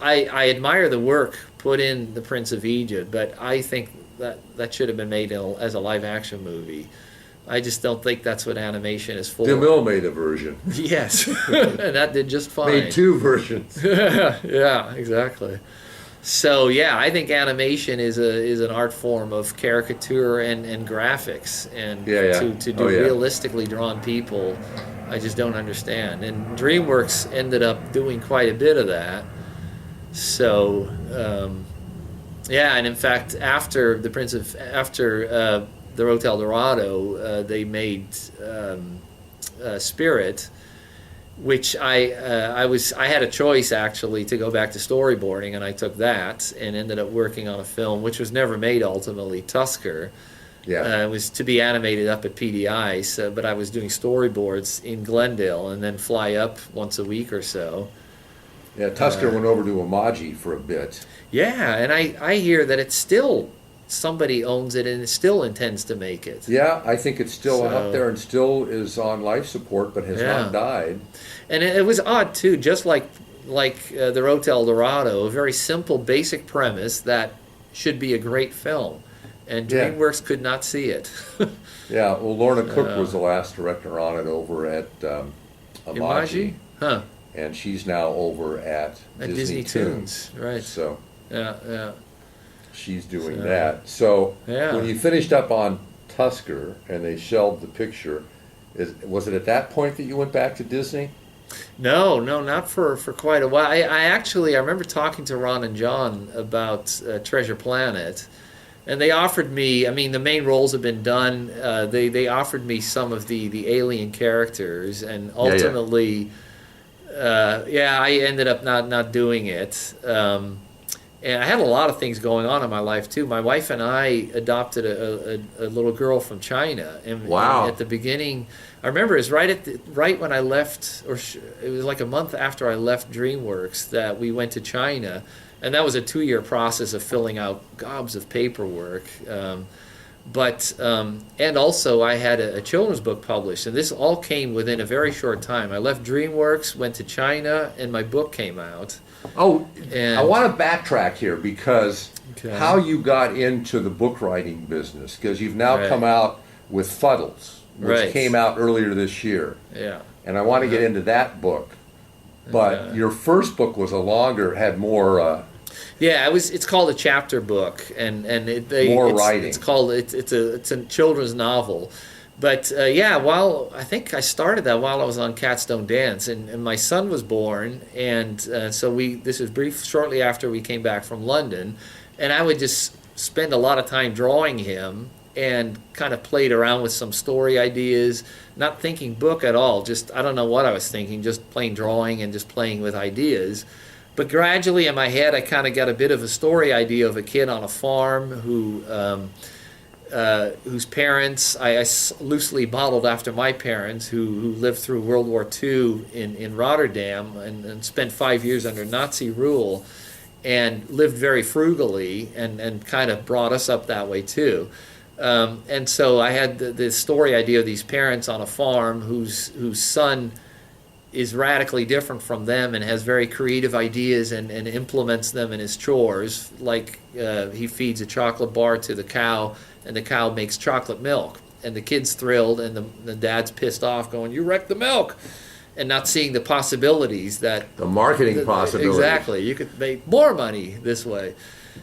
I admire the work put in The Prince of Egypt, but I think that should have been made as a live action movie. I just don't think that's what animation is for. DeMille made a version. Yes, and that did just fine. Made 2 versions. Yeah, exactly. So yeah, I think animation is an art form of caricature and graphics, and to do realistically drawn people, I just don't understand. And DreamWorks ended up doing quite a bit of that. So and in fact, after the Rotel Dorado, they made Spirit, which I had a choice actually to go back to storyboarding, and I took that and ended up working on a film which was never made ultimately, Tusker. Yeah. It was to be animated up at PDI, but I was doing storyboards in Glendale and then fly up once a week or so. Yeah, Tusker went over to Imaji for a bit. Yeah, and I hear that it's still, somebody owns it and it still intends to make it. Yeah, I think it's still out there and still is on life support, but has not died. And it was odd too, just like the Rotel Dorado, a very simple, basic premise that should be a great film, and DreamWorks could not see it. Yeah, well, Lorna Cook was the last director on it over at Imaji. Huh. And she's now over at Disney Toons. Right. So yeah. She's doing that. So when you finished up on Tusker and they shelved the picture, was it at that point that you went back to Disney? No, not for quite a while. I remember talking to Ron and John about Treasure Planet, And they offered me, I mean, the main roles have been done. They offered me some of the alien characters, and ultimately, I ended up not doing it. And I had a lot of things going on in my life too. My wife and I adopted a little girl from China, and, wow. and at the beginning, I remember it was right when I left, it was like a month after I left DreamWorks that we went to China, and that was a 2-year process of filling out gobs of paperwork. And also I had a children's book published, and this all came within a very short time. I left DreamWorks, went to China, and my book came out. Oh, and I want to backtrack here because how you got into the book writing business, because you've now come out with Fuddles, which came out earlier this year. Yeah. And I want to get into that book. But your first book was had more... it's called a chapter book, and writing. It's called it's a children's novel, but I think I started that while I was on Cats Don't Dance, and my son was born, and so this was shortly after we came back from London, and I would just spend a lot of time drawing him and kind of played around with some story ideas, not thinking book at all. Just I don't know what I was thinking, just plain drawing and just playing with ideas. But gradually in my head, I kind of got a bit of a story idea of a kid on a farm whose parents I loosely modeled after my parents, who lived through World War II in Rotterdam and spent 5 years under Nazi rule and lived very frugally and kind of brought us up that way too. And so I had the story idea of these parents on a farm whose son is radically different from them and has very creative ideas and implements them in his chores. Like he feeds a chocolate bar to the cow, and the cow makes chocolate milk. And the kid's thrilled, and the dad's pissed off, going, "You wrecked the milk," and not seeing the possibilities that... The marketing possibilities. Exactly. You could make more money this way.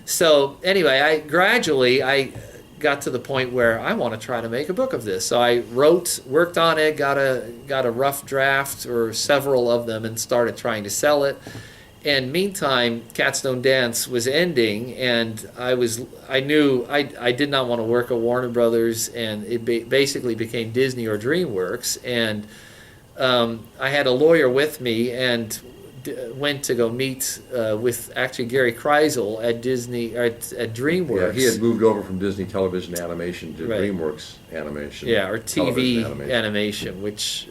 So anyway, I gradually got to the point where I want to try to make a book of this. So I worked on it, got a rough draft or several of them, and started trying to sell it. And meantime, Cats Don't Dance was ending, and I knew I did not want to work at Warner Brothers, and it basically became Disney or DreamWorks. And I had a lawyer with me, and went to go meet with actually Gary Kreisel at Disney at DreamWorks. Yeah, he had moved over from Disney Television Animation to DreamWorks Animation. Yeah, or TV animation, which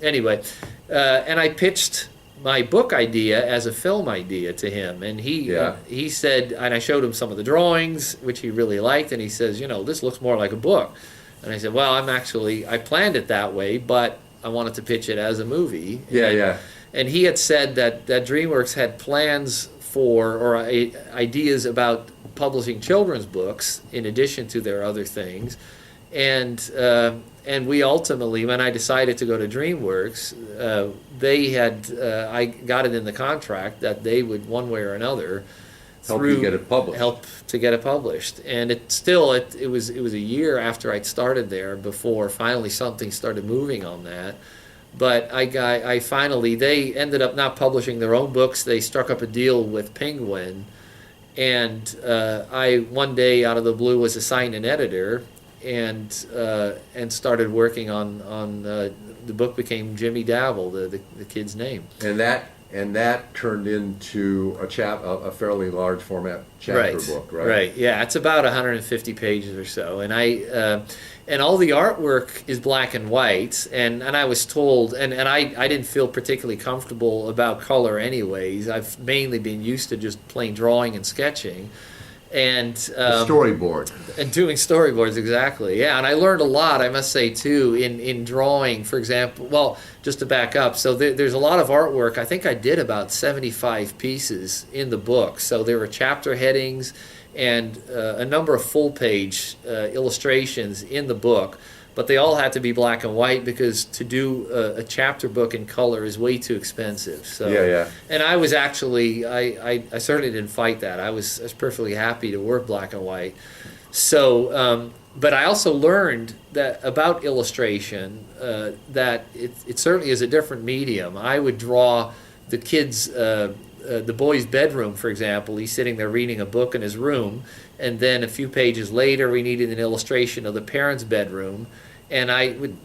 anyway, and I pitched my book idea as a film idea to him, and he said, and I showed him some of the drawings, which he really liked, and he says, this looks more like a book. And I said, well, I planned it that way, but I wanted to pitch it as a movie. And he had said that DreamWorks had plans for ideas about publishing children's books in addition to their other things, and we ultimately, when I decided to go to DreamWorks, I got it in the contract that they would one way or another help to get it published. And it was a year after I'd started there before finally something started moving on that. But they ended up not publishing their own books. They struck up a deal with Penguin, and I one day out of the blue was assigned an editor, and started working on the book. Became Jimmy Dabble, the kid's name. And that turned into a fairly large format chapter book, right? Right. Yeah, it's about 150 pages or so, and all the artwork is black and white, and I was told, and I didn't feel particularly comfortable about color anyways. I've mainly been used to just plain drawing and sketching, and storyboard. And doing storyboards, exactly. Yeah, and I learned a lot, I must say, too, in drawing, for example. Well, just to back up, so there's a lot of artwork. I think I did about 75 pieces in the book. So there were chapter headings and a number of full-page illustrations in the book, but they all had to be black and white because to do a chapter book in color is way too expensive. So, and I was actually, I certainly didn't fight that. I was perfectly happy to work black and white. So, but I also learned that about illustration, that it certainly is a different medium. I would draw the kids' the boy's bedroom, for example. He's sitting there reading a book in his room, and then a few pages later we needed an illustration of the parents' bedroom, and I would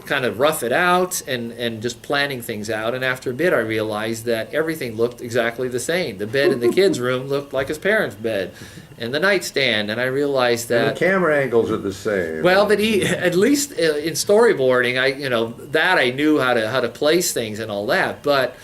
kind of rough it out and just planning things out. And after a bit I realized that everything looked exactly the same. The bed in the kid's room looked like his parents' bed, and the nightstand, and I realized that... And the camera angles are the same. Well, but at least in storyboarding, I knew how to place things and all that. But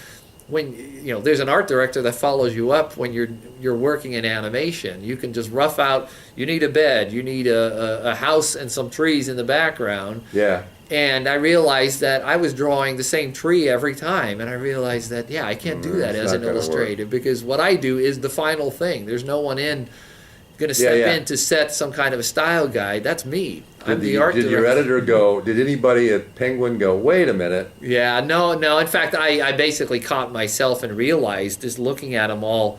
when there's an art director that follows you up when you're working in animation, you can just rough out. You need a bed, you need a house and some trees in the background. Yeah. And I realized that I was drawing the same tree every time, and I realized that I can't do that as an illustrator, because what I do is the final thing. There's no one going to step in to set some kind of a style guide. That's me. I'm the art director. Did your editor go, did anybody at Penguin go, wait a minute? Yeah, no. In fact, I basically caught myself and realized, just looking at them all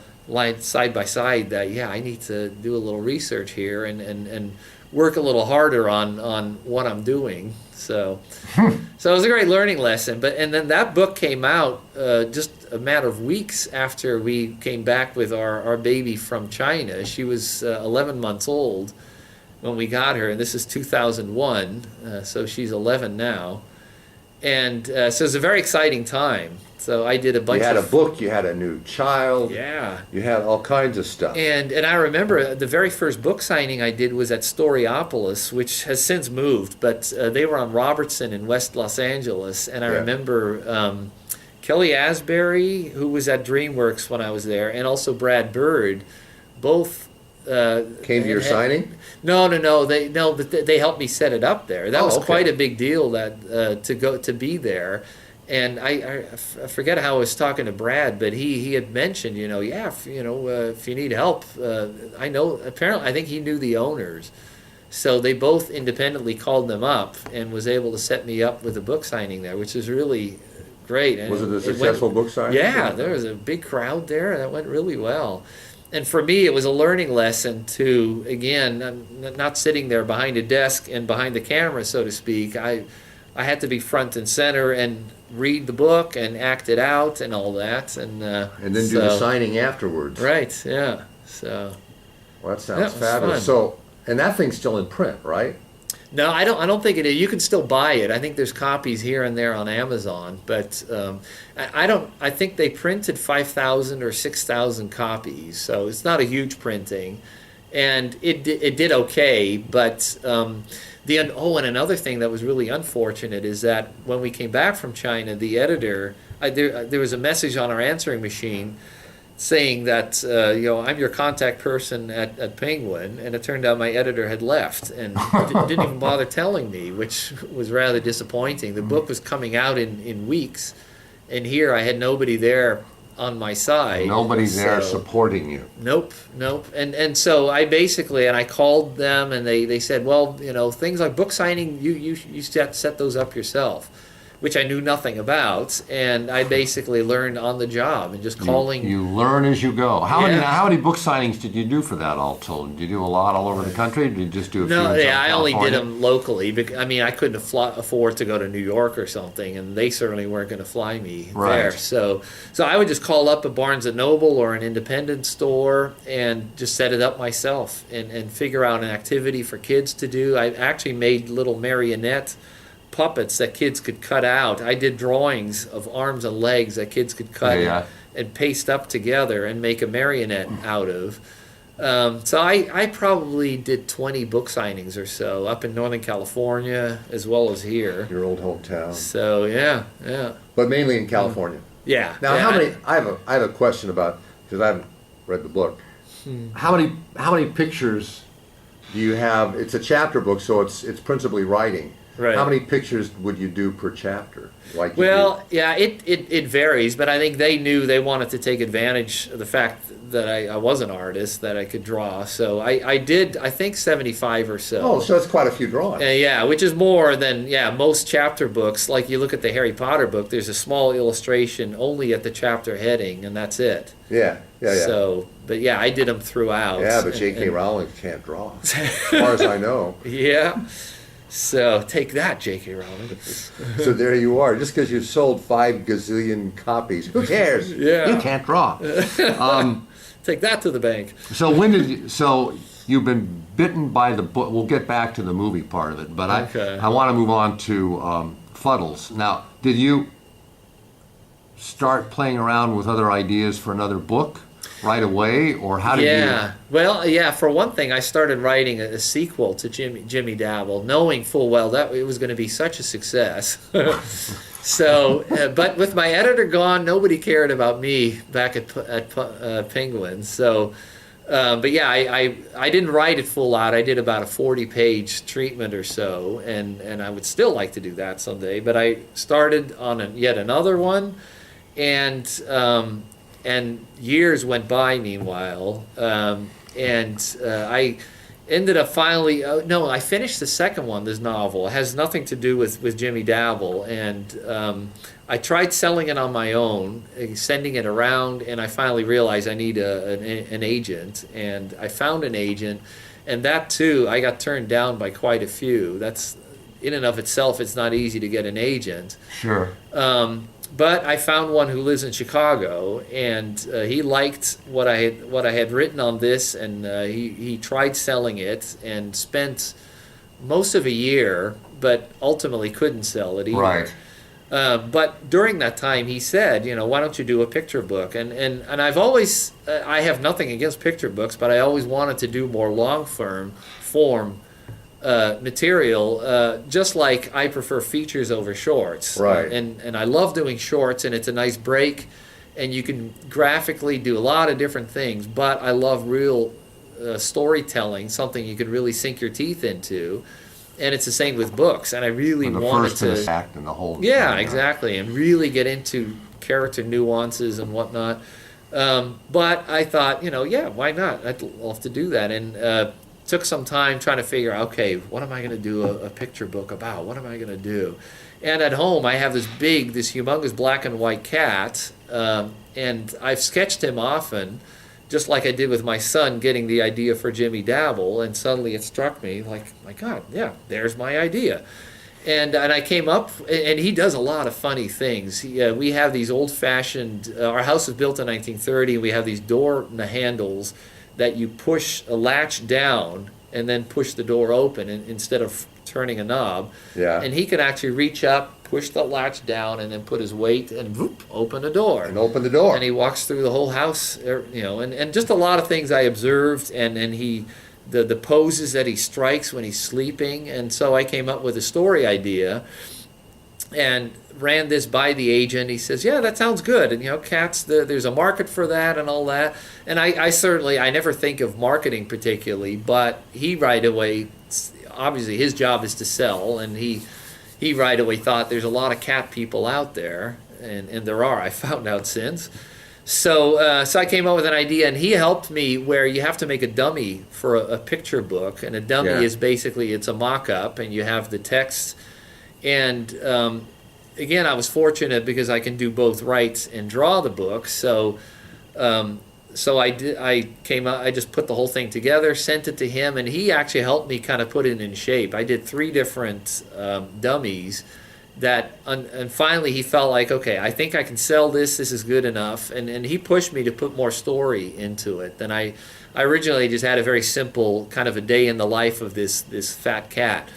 side by side, that I need to do a little research here and work a little harder on what I'm doing. So it was a great learning lesson. And then that book came out just a matter of weeks after we came back with our baby from China. She was 11 months old when we got her, and this is 2001, so she's 11 now. And so it was a very exciting time. So I did a bunch of... You had a book, you had a new child. Yeah. You had all kinds of stuff. And I remember the very first book signing I did was at Storyopolis, which has since moved, but they were on Robertson in West Los Angeles. And I remember Kelly Asbury, who was at DreamWorks when I was there, and also Brad Bird, both... came to your signing? No. They helped me set it up there. That was quite a big deal to be there. And I forget how I was talking to Brad, but he had mentioned, if you need help, I know. Apparently, I think he knew the owners, so they both independently called them up and was able to set me up with a book signing there, which is really great. And was it a successful book signing? Yeah, there was a big crowd there. That went really well. And for me, it was a learning lesson to, again, not sitting there behind a desk and behind the camera, so to speak. I had to be front and center and read the book and act it out and all that. And then do the signing afterwards. Right, yeah. So. Well, that sounds fabulous. Fun. So, and that thing's still in print, right? No, I don't think it is. You can still buy it. I think there's copies here and there on Amazon, but I think they printed 5,000 or 6,000 copies, so it's not a huge printing, and it did okay. But and another thing that was really unfortunate is that when we came back from China, the editor, there was a message on our answering machine saying that I'm your contact person at Penguin, and it turned out my editor had left and didn't even bother telling me, which was rather disappointing. The book was coming out in weeks, and here I had nobody there on my side. Nobody there supporting you. Nope. And so I called them, and they said, well, things like book signing, you set those up yourself, which I knew nothing about, and I basically learned on the job and just calling. You learn as you go. How many book signings did you do for that all told? Did you do a lot all over the country, or did you just do a few? No, I only did them locally. I couldn't afford to go to New York or something, and they certainly weren't going to fly me there. So I would just call up a Barnes & Noble or an independent store and just set it up myself and figure out an activity for kids to do. I actually made little marionette puppets that kids could cut out. I did drawings of arms and legs that kids could cut and paste up together and make a marionette out of. So I probably did 20 book signings or so up in Northern California as well as here. Your old hometown. So yeah. But mainly in California. Yeah. Now how many? I have a question about, because I haven't read the book. How many pictures do you have? It's a chapter book, so it's principally writing. Right. How many pictures would you do per chapter? It varies, but I think they wanted to take advantage of the fact that I was an artist, that I could draw. So I did, I think, 75 or so. Oh, so it's quite a few drawings. Which is more than, most chapter books. Like you look at the Harry Potter book, there's a small illustration only at the chapter heading, and that's it. Yeah. So, but I did them throughout. Yeah, but J.K. Rowling can't draw, as far as I know. Yeah. So take that, J.K. Rowling. So there you are. Just because you've sold 5 gazillion copies, who cares? Yeah. You can't draw. Take that to the bank. So when did you, so you've been bitten by the book? We'll get back to the movie part of it, but I want to move on to Fuddles. Now, did you start playing around with other ideas for another book right away, or how did you? Well, yeah. For one thing, I started writing a sequel to Jimmy Dabble, knowing full well that it was going to be such a success. So, but with my editor gone, nobody cared about me back at Penguin. So, but yeah, I didn't write it full out. I did about a 40-page treatment or so, and I would still like to do that someday. But I started on yet another one, and years went by meanwhile, and I ended up finally, I finished the second one, this novel. It has nothing to do with Jimmy Dabble, and I tried selling it on my own, sending it around, and I finally realized I need an agent, and I found an agent, and that too, I got turned down by quite a few. That's, in and of itself, it's not easy to get an agent. Sure. But I found one who lives in Chicago, and he liked what I had written on this, and he tried selling it and spent most of a year, but ultimately couldn't sell it either. Right. But during that time, he said, why don't you do a picture book? And I've always, I have nothing against picture books, but I always wanted to do more form material, just like I prefer features over shorts. Right. And I love doing shorts, and it's a nice break, and you can graphically do a lot of different things, but I love real storytelling, something you can really sink your teeth into. And it's the same with books, and I really wanted to... the first act and the whole... Yeah, exactly, and really get into character nuances and whatnot. But I thought, why not? I'd love to do that, and took some time trying to figure out, okay, what am I going to do a picture book about? What am I going to do? And at home, I have this humongous black and white cat, and I've sketched him often, just like I did with my son getting the idea for Jimmy Dabble, and suddenly it struck me, like, my God, yeah, there's my idea. And I came up, and he does a lot of funny things. We have these old-fashioned, our house was built in 1930, and we have these door handles that you push a latch down and then push the door open instead of turning a knob. Yeah. And he can actually reach up, push the latch down, and then put his weight and whoop, open a door. And open the door. And he walks through the whole house, and just a lot of things I observed, and he the poses that he strikes when he's sleeping. And so I came up with a story idea and ran this by the agent. He says, yeah, that sounds good. And, cats, there's a market for that and all that. And I never think of marketing particularly, but he right away, obviously his job is to sell, and he right away thought there's a lot of cat people out there, and there are, I found out since. So I came up with an idea, and he helped me where you have to make a dummy for a picture book, and a dummy is basically, it's a mock-up, and you have the text. And again, I was fortunate because I can do both write and draw the book. So I came out. I just put the whole thing together, sent it to him, and he actually helped me kind of put it in shape. I did 3 different dummies and finally he felt like, okay, I think I can sell this. This is good enough, and he pushed me to put more story into it. Then I originally just had a very simple kind of a day in the life of this fat cat.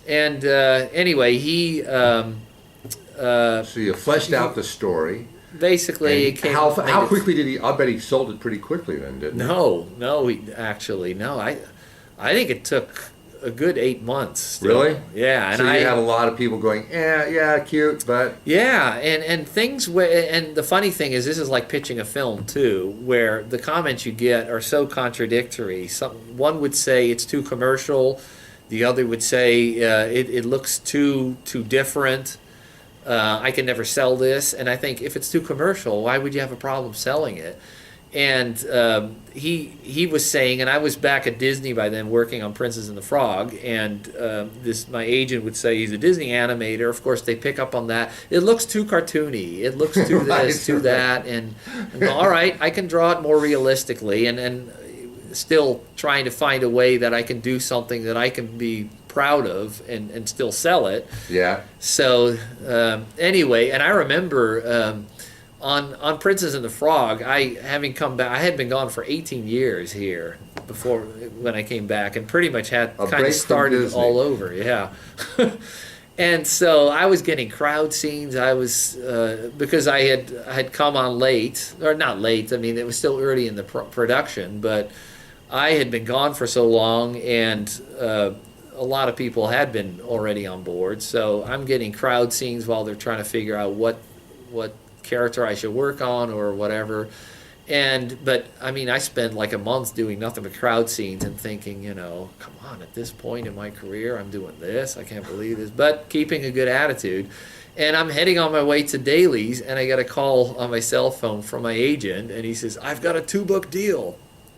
And anyway, he... so you fleshed out the story. Basically, it came... How quickly did he... I bet he sold it pretty quickly then, didn't he? No. I think it took a good 8 months. Still. Really? Yeah. And so you had a lot of people going, yeah, cute, but... Yeah, and things... And the funny thing is, this is like pitching a film, too, where the comments you get are so contradictory. One would say it's too commercial. The other would say it looks too different. I can never sell this. And I think if it's too commercial, why would you have a problem selling it? And he was saying, and I was back at Disney by then working on Princess and the Frog, and my agent would say he's a Disney animator. Of course, they pick up on that. It looks too cartoony. It looks too this, too that. And all right, I can draw it more realistically, and still trying to find a way that I can do something that I can be proud of and still sell it. Yeah. So anyway, and I remember on Princess and the Frog, having come back, I had been gone for 18 years here before when I came back, and pretty much had kind of started all over. Yeah. And so I was getting crowd scenes. I was because I had come on late, or not late. I mean, it was still early in the production, but I had been gone for so long, and a lot of people had been already on board. So I'm getting crowd scenes while they're trying to figure out what character I should work on or whatever. But I mean, I spent like a month doing nothing but crowd scenes and thinking, come on, at this point in my career, I'm doing this. I can't believe this. But keeping a good attitude. And I'm heading on my way to Daly's, and I got a call on my cell phone from my agent, and he says, I've got a 2-book deal.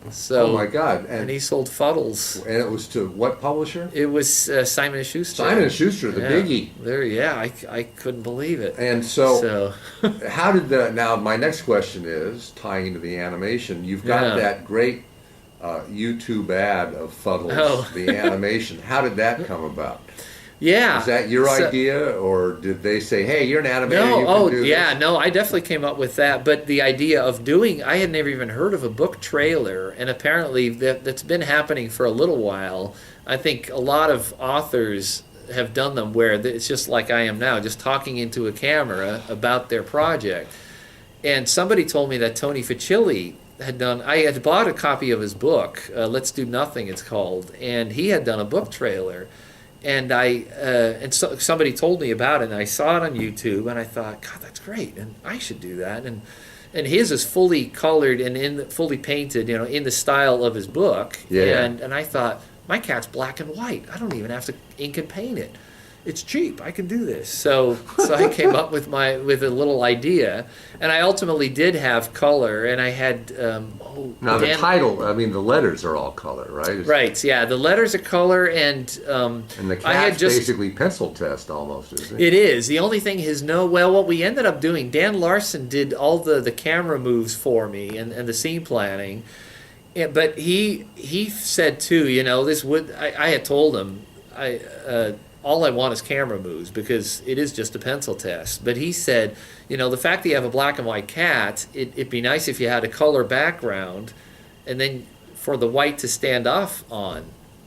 So, oh my God! And he sold Fuddles. And it was to what publisher? It was Simon & Schuster. Simon & Schuster, the biggie. I couldn't believe it. And so how did now my next question is, tying into the animation, you've got that great YouTube ad of Fuddles, the animation. How did that come about? Yeah. Is that your idea, or did they say, hey, you're an animator, you can do this? I definitely came up with that. But the idea of I had never even heard of a book trailer, and apparently that's been happening for a little while. I think a lot of authors have done them where it's just like I am now, just talking into a camera about their project. And somebody told me that Tony Ficilli I had bought a copy of his book, Let's Do Nothing it's called, and he had done a book trailer. And so somebody told me about it, and I saw it on YouTube, and I thought, God, that's great, and I should do that. And his is fully colored and fully painted, in the style of his book. Yeah. And I thought, my cat's black and white. I don't even have to ink and paint it. It's cheap. I can do this. So I came up with a little idea, and I ultimately did have color, and I had now the title. I mean, the letters are all color, right? Right. Yeah, the letters are color, and the cat's basically pencil test almost, isn't it? It is. The only thing is what we ended up doing. Dan Larson did all the camera moves for me and the scene planning, but he said too. I had told him all I want is camera moves because it is just a pencil test. But he said, the fact that you have a black and white cat, it'd be nice if you had a color background and then for the white to stand off on.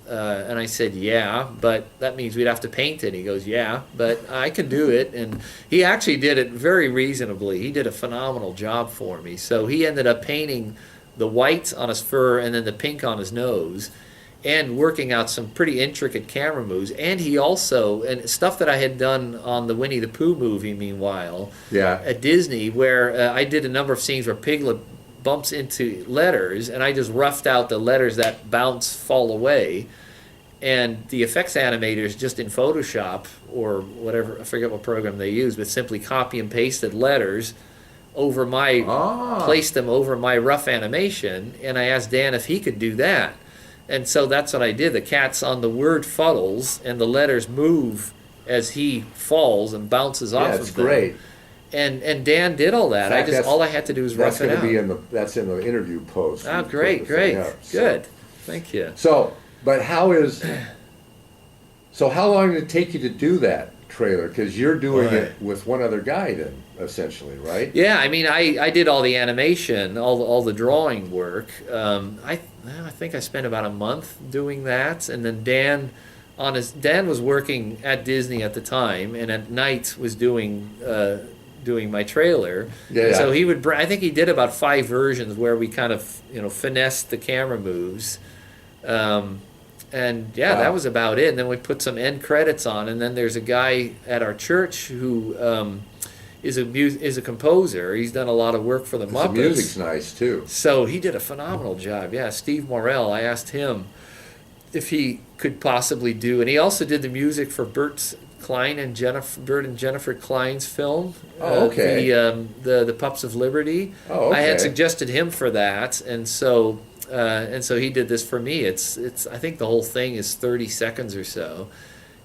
And I said, yeah, but that means we'd have to paint it. He goes, yeah, but I can do it. And he actually did it very reasonably. He did a phenomenal job for me. So he ended up painting the white on his fur and then the pink on his nose, and working out some pretty intricate camera moves. And he also, and stuff that I had done on the Winnie the Pooh movie, meanwhile, at Disney, where I did a number of scenes where Piglet bumps into letters, and I just roughed out the letters that bounce, fall away. And the effects animators just in Photoshop, or whatever, I forget what program they use, but simply copy and pasted letters over placed them over my rough animation, and I asked Dan if he could do that. And so that's what I did. The cat's on the word Fuddles, and the letters move as he falls and bounces off of them. That's great. And Dan did all that. All I had to do was rough it out. That's in the interview post. Oh, great. Good. Thank you. So how long did it take you to do that trailer? Because you're doing it with one other guy then, essentially, right? Yeah, I mean, I did all the animation, all the drawing work. I think I spent about a month doing that, and then Dan was working at Disney at the time, and at night was doing my trailer. Yeah. So I think he did about 5 versions where we kind of finessed the camera moves. That was about it. And then we put some end credits on, and then there's a guy at our church who is a composer. He's done a lot of work for the Muppets. The music's nice too. So he did a phenomenal job. Yeah, Steve Morell. I asked him if he could possibly do, and he also did the music for Bert and Jennifer Klein's film. Oh, okay. The Pups of Liberty. Oh, okay. I had suggested him for that, and so he did this for me. It's I think the whole thing is 30 seconds or so,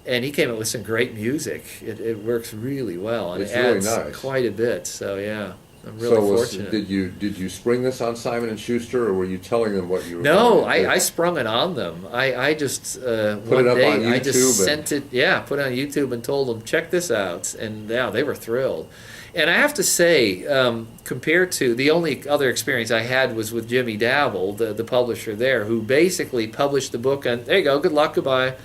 and he came up with some great music. It works really well, and it's it adds really nice. Quite a bit. So yeah. I'm really fortunate. Did you spring this on Simon and Schuster, or were you telling them what you were? No, I sprung it on them. I just put it up on YouTube. I just sent it. Yeah, put it on YouTube and told them, check this out, and yeah, they were thrilled. And I have to say, compared to the only other experience I had was with Jimmy Dabble, the publisher there, who basically published the book and there you go, good luck, goodbye.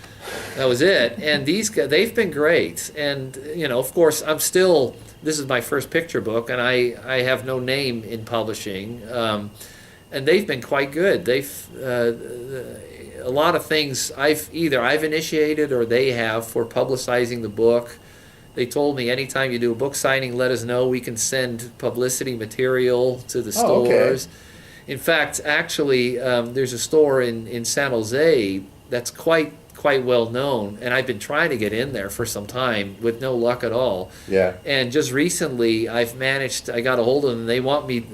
That was it. And these guys, they've been great. And of course, this is my first picture book, and I have no name in publishing. And they've been quite good. They've a lot of things I've initiated or they have for publicizing the book. They told me anytime you do a book signing, let us know. We can send publicity material to the stores. Okay. In fact, actually, there's a store in San Jose that's quite well known, and I've been trying to get in there for some time with no luck at all. Yeah. And just recently, I got a hold of them, and they want me,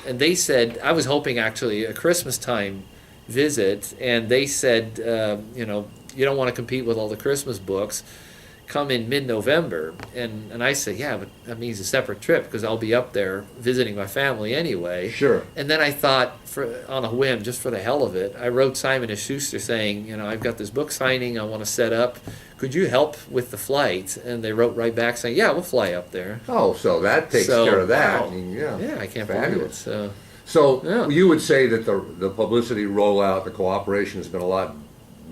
and they said, I was hoping actually a Christmas time visit, and they said, you don't want to compete with all the Christmas books. Come in mid-November, and I said, yeah, but that means a separate trip because I'll be up there visiting my family anyway. Sure. And then I thought, on a whim, just for the hell of it, I wrote Simon & Schuster saying, I've got this book signing I want to set up. Could you help with the flight? And they wrote right back saying, yeah, we'll fly up there. Oh, so that takes care of that. Wow. Yeah, I can't Fabulous. believe it. So yeah. You would say that the publicity rollout, the cooperation has been a lot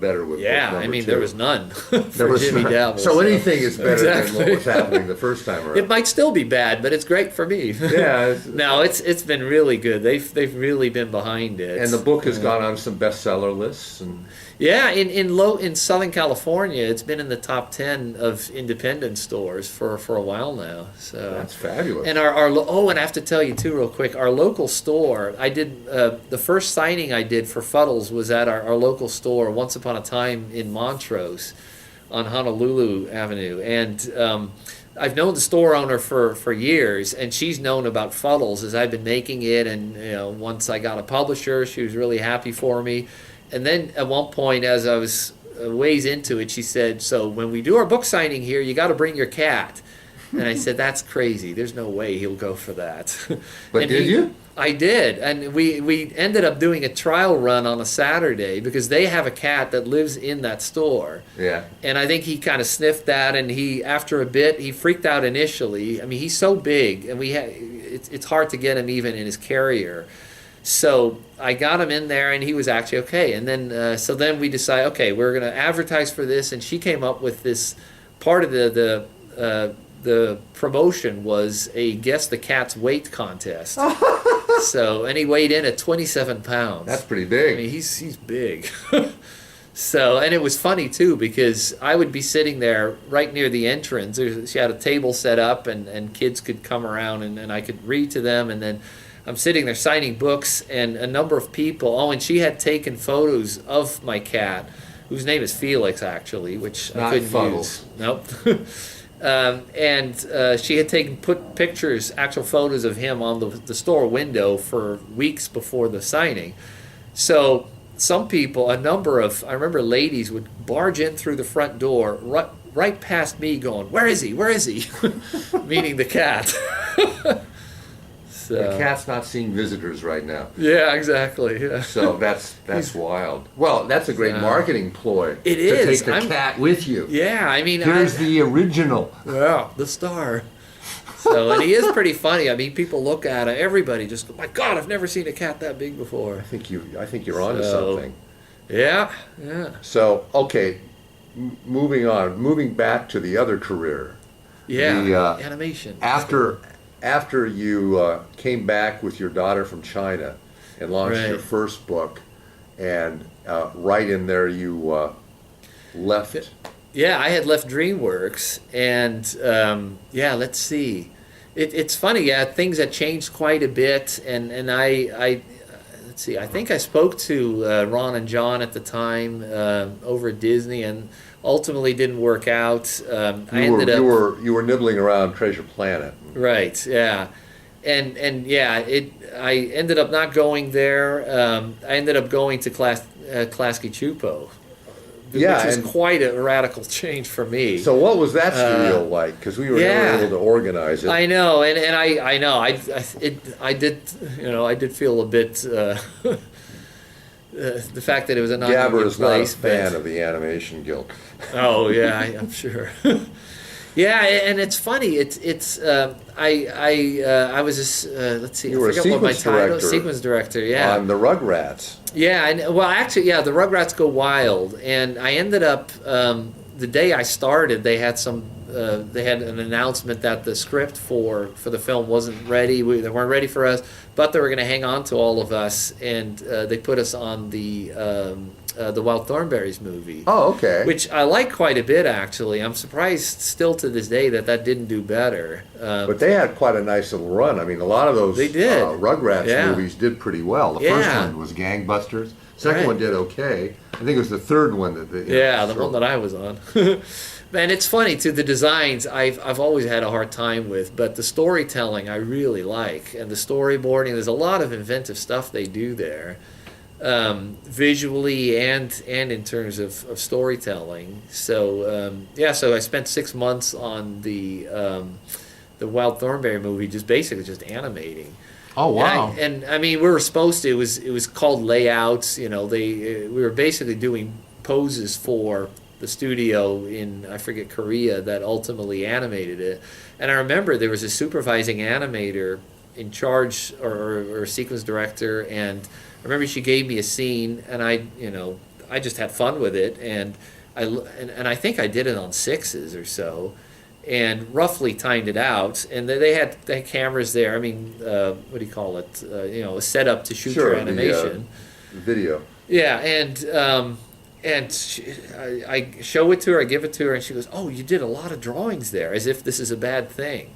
better with book number 2. There was none for Jimmy Dabble. So anything is better exactly. than what was happening the first time around. It might still be bad, but it's great for me. Yeah. No, it's been really good. They've really been behind it. And the book has gone on some bestseller lists. And yeah, in Southern California, it's been in the top 10 of independent stores for a while now. So that's fabulous. And and I have to tell you too, real quick, our local store. I did the first signing I did for Fuddles was at our local store once upon a time in Montrose on Honolulu Avenue, and I've known the store owner for years, and she's known about Fuddles as I've been making it, and once I got a publisher, she was really happy for me. And then at one point, as I was ways into it, she said, so when we do our book signing here, you got to bring your cat. And I said, that's crazy. There's no way he'll go for that. But did you? I did. And we ended up doing a trial run on a Saturday because they have a cat that lives in that store. Yeah. And I think he kind of sniffed that, and after a bit, he freaked out initially. I mean, he's so big, and it's hard to get him even in his carrier. So I got him in there, and he was actually okay. And then, so then we decided, okay, we're going to advertise for this. And she came up with this part of the promotion was a guess the cat's weight contest. So, and he weighed in at 27 pounds. That's pretty big. I mean, he's big. So, and it was funny too because I would be sitting there right near the entrance. She had a table set up, and kids could come around, and I could read to them, and then I'm sitting there signing books, and a number of people. Oh, and she had taken photos of my cat, whose name is Felix, actually, which Not I couldn't Fuddles. use. Nope. And she had put pictures, actual photos of him on the store window for weeks before the signing. So some people, I remember ladies would barge in through the front door, right past me, going, "Where is he? Where is he?" Meaning the cat. So. The cat's not seeing visitors right now. Yeah, exactly. Yeah. So that's wild. Well, that's a great marketing ploy. It to is. take the cat with you. Yeah, I mean, here's the original. Yeah, the star. So, and he is pretty funny. I mean, people look at him. Everybody just go, "My God, I've never seen a cat that big before." I think you're onto something. Yeah. So, okay, moving on, moving back to the other career. Yeah, animation. After you came back with your daughter from China and launched your first book, and right in there you left. Yeah, I had left DreamWorks, and let's see. It's funny, yeah, things had changed quite a bit, and I let's see, I think I spoke to Ron and John at the time over at Disney, and ultimately didn't work out. You were nibbling around Treasure Planet. Right, yeah. And yeah, I ended up not going there. I ended up going to Klasky Chupo Yeah, which was and- quite a radical change for me. So what was that studio like? Because we were yeah. never able to organize it. I know, and I know, I did feel a bit, the fact that it was a Gabber non-union is not a place, fan but, of the Animation Guild. oh yeah, I'm sure. Yeah, and it's funny. I was let's see, You were I a forget what my sequence title. director Sequence director. Yeah. On the Rugrats. Yeah, well, actually, yeah, the Rugrats Go Wild, and I ended up the day I started. They had they had an announcement that the script for the film wasn't ready. They weren't ready for us, but they were going to hang on to all of us, and they put us on the Wild Thornberrys movie. Oh, okay. Which I like quite a bit, actually. I'm surprised still to this day that didn't do better. But they had quite a nice little run. I mean, a lot of those They did. Rugrats Yeah. movies did pretty well. The first one was Gangbusters. Second Right. one did okay. I think it was the third one that they. Yeah, the one that I was on. And it's funny too. The designs I've always had a hard time with, but the storytelling I really like, and the storyboarding. There's a lot of inventive stuff they do there, visually and in terms of storytelling. So yeah, so I spent 6 months on the Wild Thornberry movie, just basically just animating. Oh wow! And I mean, we were supposed to. It was called layouts. You know, we were basically doing poses for the studio in, I forget, Korea, that ultimately animated it. And I remember there was a supervising animator in charge, or sequence director, and I remember she gave me a scene, and I just had fun with it, and I think I did it on 6s or so, and roughly timed it out. And they had cameras there. I mean, what do you call it? A setup to shoot your animation. The video. Yeah, and I show it to her, I give it to her, and she goes, "Oh, you did a lot of drawings there, as if this is a bad thing."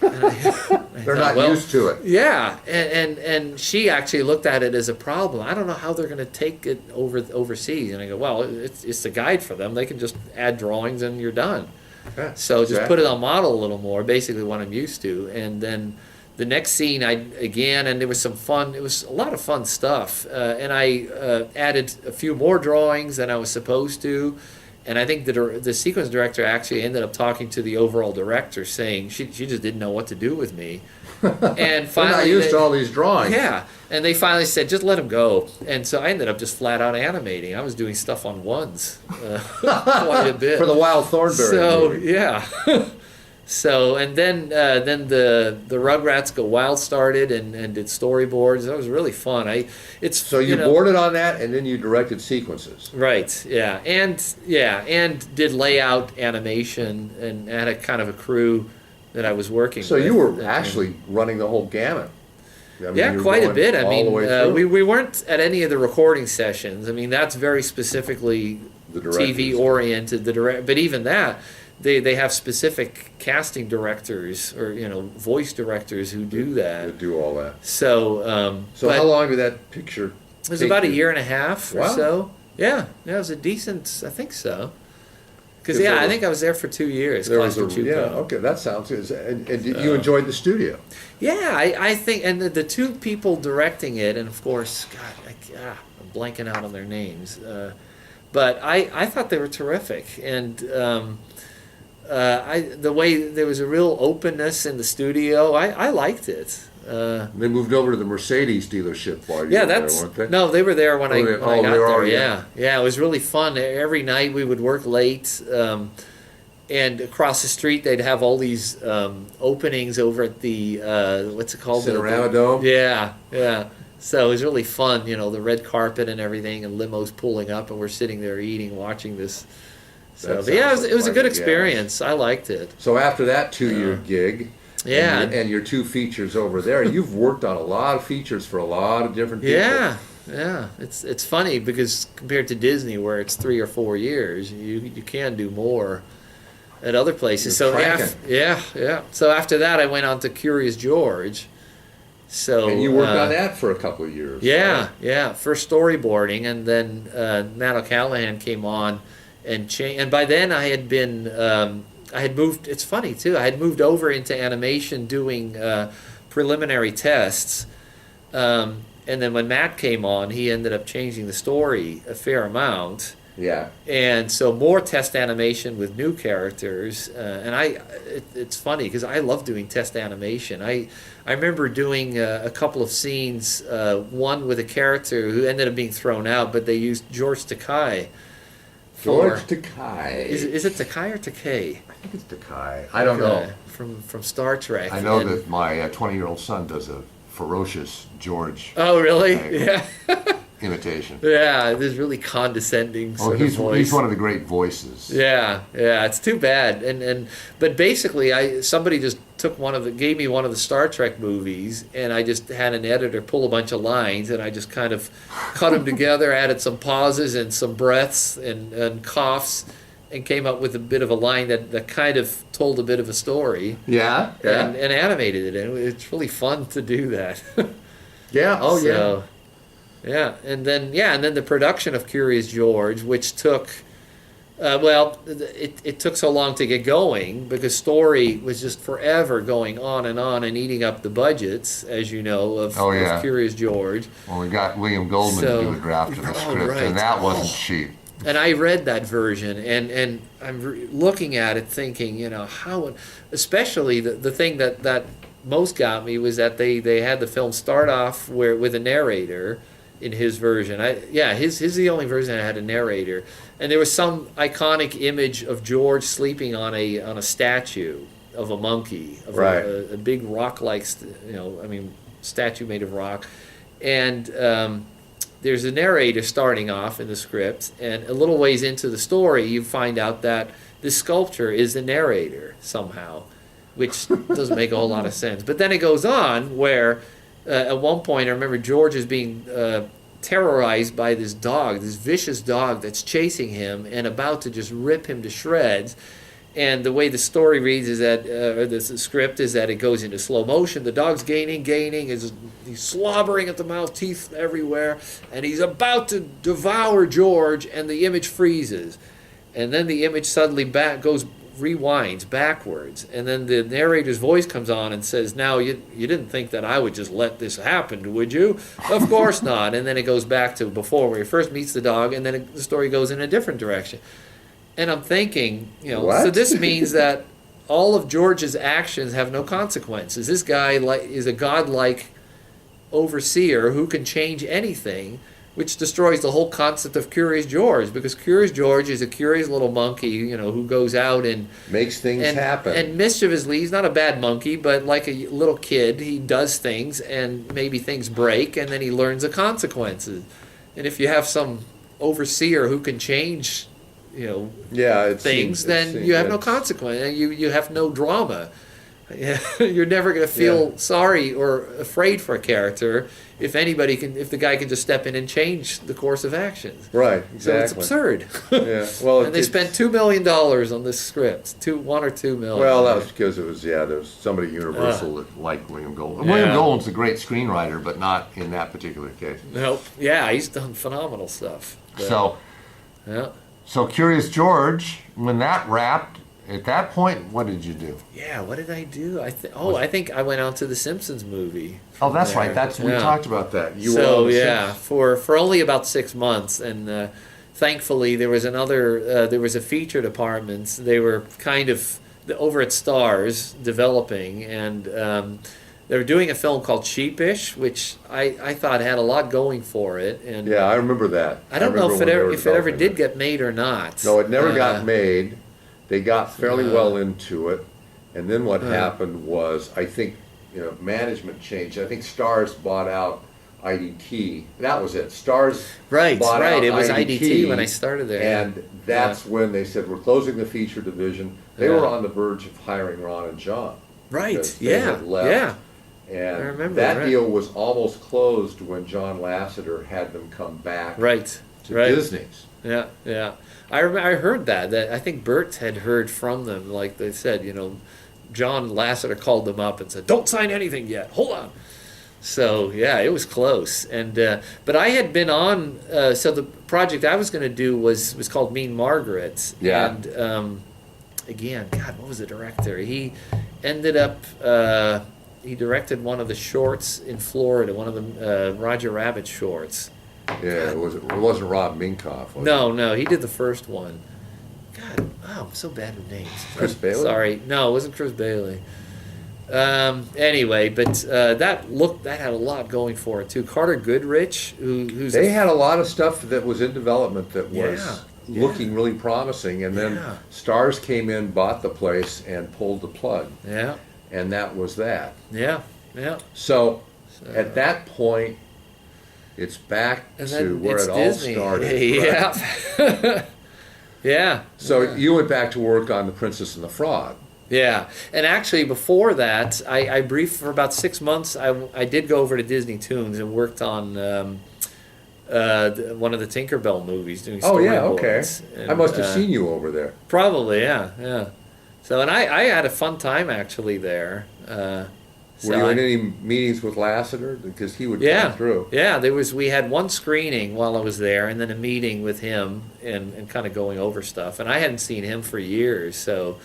And They're not used to it. Yeah, and she actually looked at it as a problem. I don't know how they're going to take it overseas. And I go, well, it's a guide for them. They can just add drawings and you're done. Yeah, So just exactly. put it on model a little more, basically what I'm used to. And then the next scene, and there was some fun. It was a lot of fun stuff. And I added a few more drawings than I was supposed to. And I think the sequence director actually ended up talking to the overall director, saying she just didn't know what to do with me. And finally, They're not used to all these drawings. yeah, and they finally said, just let him go. And so I ended up just flat out animating. I was doing stuff on ones quite a bit. For the Wild Thornberry So movie. yeah. So and then the Rugrats Go Wild started and did storyboards. That was really fun. So you boarded on that, and then you directed sequences. Right, yeah, and did layout, animation, and had a kind of a crew that I was working with. So you were And- actually running the whole gamut. I mean, yeah, you were quite a going bit. I all the way mean, through. we weren't at any of the recording sessions. I mean, that's very specifically The directors. TV oriented. But even that, they have specific casting directors or voice directors who do You that. do all that. So So but how long did that picture it was take about a you? year and a half or Wow. so. Yeah, it was a decent. I think so. Because 'Cause there I was- think I was there for 2 years. There was Classic yeah, Chuko. okay, that sounds good. And you enjoyed the studio. Yeah, I think, and the two people directing it, and of course, God, I'm blanking out on their names, but I thought they were terrific, and the way there was a real openness in the studio, I liked it. They moved over to the Mercedes dealership while you Yeah, were there, that's weren't they? no, they were there when I they- when oh, I got they were there. already- Yeah, it was really fun. Every night we would work late. And across the street, they'd have all these openings over at the what's it called? Cinerama Dome? Yeah. So it was really fun, the red carpet and everything, and limos pulling up, and we're sitting there eating, watching this. So That but yeah, sounds it was a like good fun, yeah. experience. I liked it. So after that 2-year gig, Yeah. and your 2 features over there, you've worked on a lot of features for a lot of different people. Yeah. It's funny because compared to Disney, where it's 3 or 4 years, you can do more at other places. You're So cranking. yeah. So after that, I went on to Curious George. So And you worked on that for a couple of years. right? Yeah. First storyboarding, and then Matt O'Callahan came on and changed. And by then, I had been I had moved. It's funny too. I had moved over into animation, doing preliminary tests. And then when Matt came on, he ended up changing the story a fair amount. Yeah. And so more test animation with new characters, and it's funny because I love doing test animation. I remember doing a couple of scenes, one with a character who ended up being thrown out, but they used George Takei. George Takei. Is it Takei or Takei? I think it's Takei. I don't know. From Star Trek. I know that my 20-year-old son does a ferocious George. Oh, really? Takei. Yeah. Imitation. Yeah, this really condescending sort of voice. He's one of the great voices. Yeah, it's too bad. But basically, somebody just gave me one of the Star Trek movies, and I just had an editor pull a bunch of lines, and I just kind of cut them together, added some pauses and some breaths and coughs, and came up with a bit of a line that kind of told a bit of a story. Yeah. And animated it, and it's really fun to do that. Yeah. Oh, yeah. Yeah, and then the production of Curious George, which took, it took so long to get going because story was just forever going on and eating up the budgets, as you know, of Curious George. Well, we got William Goldman to do a draft of the script, right. and that wasn't cheap. And I read that version, and I'm looking at it thinking, how, especially the thing that most got me was that they had the film start off with a narrator. In his version, his is the only version that had a narrator, and there was some iconic image of George sleeping on a statue of a monkey, of a big rock-like, statue made of rock, and there's a narrator starting off in the script, and a little ways into the story, you find out that this sculpture is the narrator somehow, which doesn't make a whole lot of sense. But then it goes on where. At one point, I remember George is being terrorized by this dog, this vicious dog that's chasing him and about to just rip him to shreds. And the way the story reads is that, or the script is that it goes into slow motion. The dog's gaining, he's slobbering at the mouth, teeth everywhere, and he's about to devour George, and the image freezes. And then the image suddenly rewinds backwards, and then the narrator's voice comes on and says, now you didn't think that I would just let this happen, would you? Of course not. And then it goes back to before where he first meets the dog, and then the story goes in a different direction. And I'm thinking, so this means that all of George's actions have no consequences. This guy is a godlike overseer who can change anything, which destroys the whole concept of Curious George, because Curious George is a curious little monkey, who goes out and makes things happen. And mischievously, he's not a bad monkey, but like a little kid, he does things, and maybe things break, and then he learns the consequences. And if you have some overseer who can change, things, then you have no consequence, and you have no drama. You're never going to feel sorry or afraid for a character if the guy can just step in and change the course of actions. Right, exactly. So it's absurd. Yeah, well, and they spent $2 million on this script, $1 or $2 million. Well, that was because there was somebody at Universal that liked William Goldman. William Goldman's a great screenwriter, but not in that particular case. Nope. Yeah, he's done phenomenal stuff. But, so Curious George, when that wrapped. At that point, what did you do? Yeah, what did I do? I think I went out to the Simpsons movie. Oh, that's right. We talked about that. For only about 6 months, and thankfully there was a feature department. They were kind of over at Stars developing, and they were doing a film called Sheepish, which I thought had a lot going for it. And I remember that. I don't know if it ever did get made or not. No, it never got made. They got fairly well into it, and then what happened was, I think, management changed. I think Stars bought out IDT. That was it. Stars bought out It was IDT IDT when I started there. And that's when they said, we're closing the feature division. They were on the verge of hiring Ron and John. Right, They had left. And I remember that deal was almost closed when John Lasseter had them come back to Disney's. Yeah. I heard that I think Bert had heard from them, like they said, John Lasseter called them up and said, don't sign anything yet, hold on. So it was close. And but I had been on, so the project I was going to do was called Mean Margaret. Yeah. And again, God, what was the director? He ended up, he directed one of the shorts in Florida, one of the Roger Rabbit shorts. Yeah, it wasn't Rob Minkoff, was it? No, he did the first one. God, I'm so bad with names. Chris Bailey? Sorry, no, it wasn't Chris Bailey. Anyway, but that had a lot going for it too. Carter Goodrich, who's they had a lot of stuff that was in development that was Yeah. looking really promising, and then Yeah. Stars came in, bought the place, and pulled the plug, yeah, and that was that. yeah. So at that point, it's back And to then where it's it all Disney. started. Yeah. Yeah. So Yeah. you went back to work on The Princess and the Frog. Yeah, and actually before that, I briefed for about 6 months. I did go over to Disney Toons and worked on one of the Tinkerbell movies, doing Oh yeah, okay. storyboards. And, I must have seen you over there. Probably, yeah. So, and I had a fun time actually there. Were you in any meetings with Lasseter? Because he would come through. Yeah, we had one screening while I was there, and then a meeting with him and kind of going over stuff. And I hadn't seen him for years, so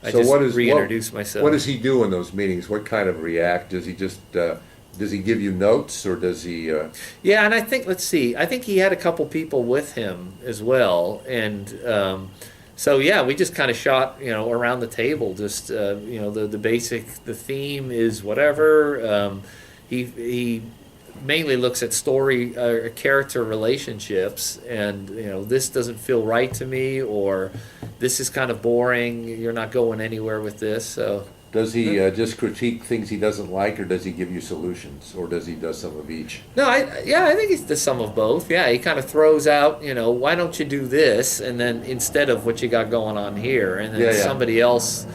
I just reintroduced myself. What does he do in those meetings? What kind of react? Does he just does he give you notes, or does he? Yeah, and I think I think he had a couple people with him as well, and so yeah, we just kind of shot around the table. Just the basic theme is whatever. He mainly looks at story character relationships, and this doesn't feel right to me, or this is kind of boring, you're not going anywhere with this. So does he just critique things he doesn't like, or does he give you solutions, or does he do some of each? No, I think he's the sum of both. Yeah, he kind of throws out, why don't you do this, and then instead of what you got going on here, and then somebody else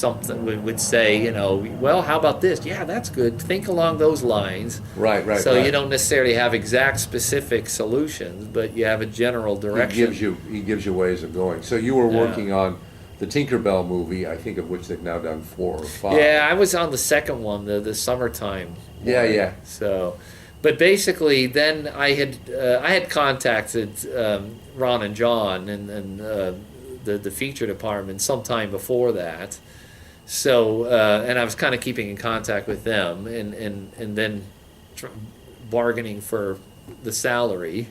would say, well, how about this? Yeah, that's good. Think along those lines. Right. So you don't necessarily have exact specific solutions, but you have a general direction. He gives you ways of going. So you were working on the Tinkerbell movie, I think of which they've now done 4 or 5. Yeah, I was on the second one, the summertime one. Yeah. So, but basically, then I had contacted Ron and John and the feature department sometime before that. So, and I was kind of keeping in contact with them, and then bargaining for the salary.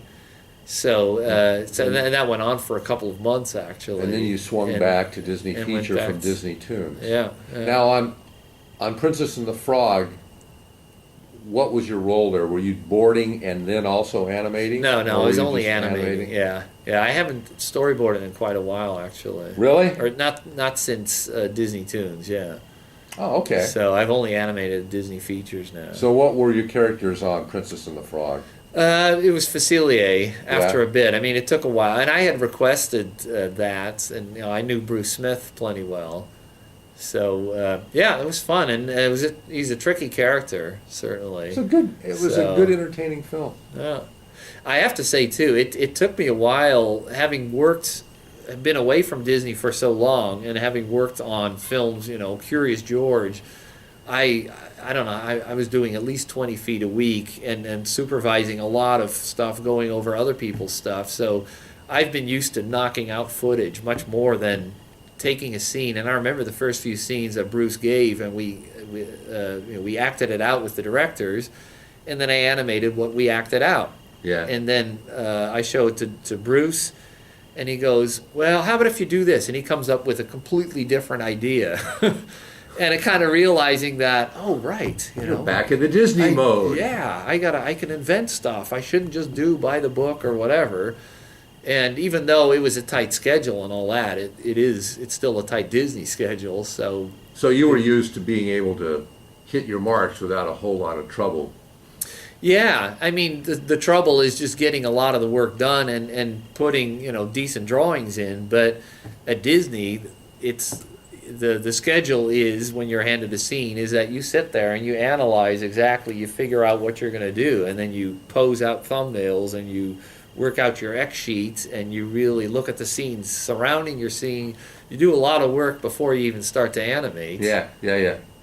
So, and that went on for a couple of months actually. And then you swung back to Disney Feature from Disney Toons. Yeah. Now on Princess and the Frog, what was your role there? Were you boarding and then also animating? No, I was only animating. Yeah. I haven't storyboarded in quite a while actually. Really? Or not since Disney Toons. Yeah. Oh, okay. So I've only animated Disney features now. So what were your characters on Princess and the Frog? It was Facilier after a bit. I mean, it took a while, and I had requested that, and I knew Bruce Smith plenty well. So it was fun, and he's a tricky character, certainly. It was a good entertaining film. Yeah. I have to say too, it took me a while, having been away from Disney for so long, and having worked on films, Curious George. I don't know, I was doing at least 20 feet a week and supervising a lot of stuff, going over other people's stuff. So I've been used to knocking out footage much more than taking a scene. And I remember the first few scenes that Bruce gave, and we acted it out with the directors, and then I animated what we acted out. Yeah. And then I show it to Bruce, and he goes, well, how about if you do this? And he comes up with a completely different idea. And it kind of realizing that, oh, right, You're back in the Disney mode. Yeah, I can invent stuff. I shouldn't just do by the book or whatever. And even though it was a tight schedule and all that, it's still a tight Disney schedule. So you were used to being able to hit your marks without a whole lot of trouble. Yeah, I mean, the trouble is just getting a lot of the work done and putting decent drawings in. But at Disney, it's the schedule is, when you're handed a scene, is that you sit there and you analyze exactly, you figure out what you're going to do, and then you pose out thumbnails and you work out your X sheets, and you really look at the scenes surrounding your scene. You do a lot of work before you even start to animate. Yeah.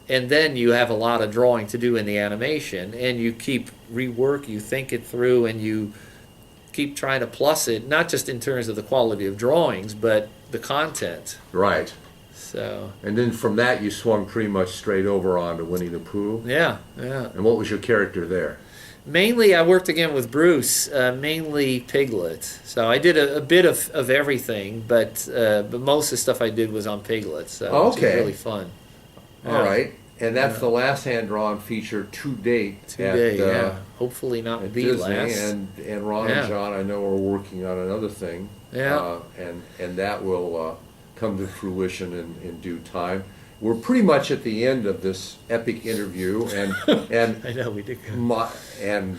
And then you have a lot of drawing to do in the animation, and you keep you think it through, and you keep trying to plus it, not just in terms of the quality of drawings, but the content. Right. So. And then from that you swung pretty much straight over onto Winnie the Pooh. Yeah. And what was your character there? Mainly, I worked again with Bruce, mainly Piglet. So I did a bit of everything, but most of the stuff I did was on Piglet, so which is really fun. All right. And that's the last hand-drawn feature to date. Hopefully not at the Disney. last. And Ron and John, I know, are working on another thing. Yeah. And that will come to fruition in due time. We're pretty much at the end of this epic interview, and I know we did. And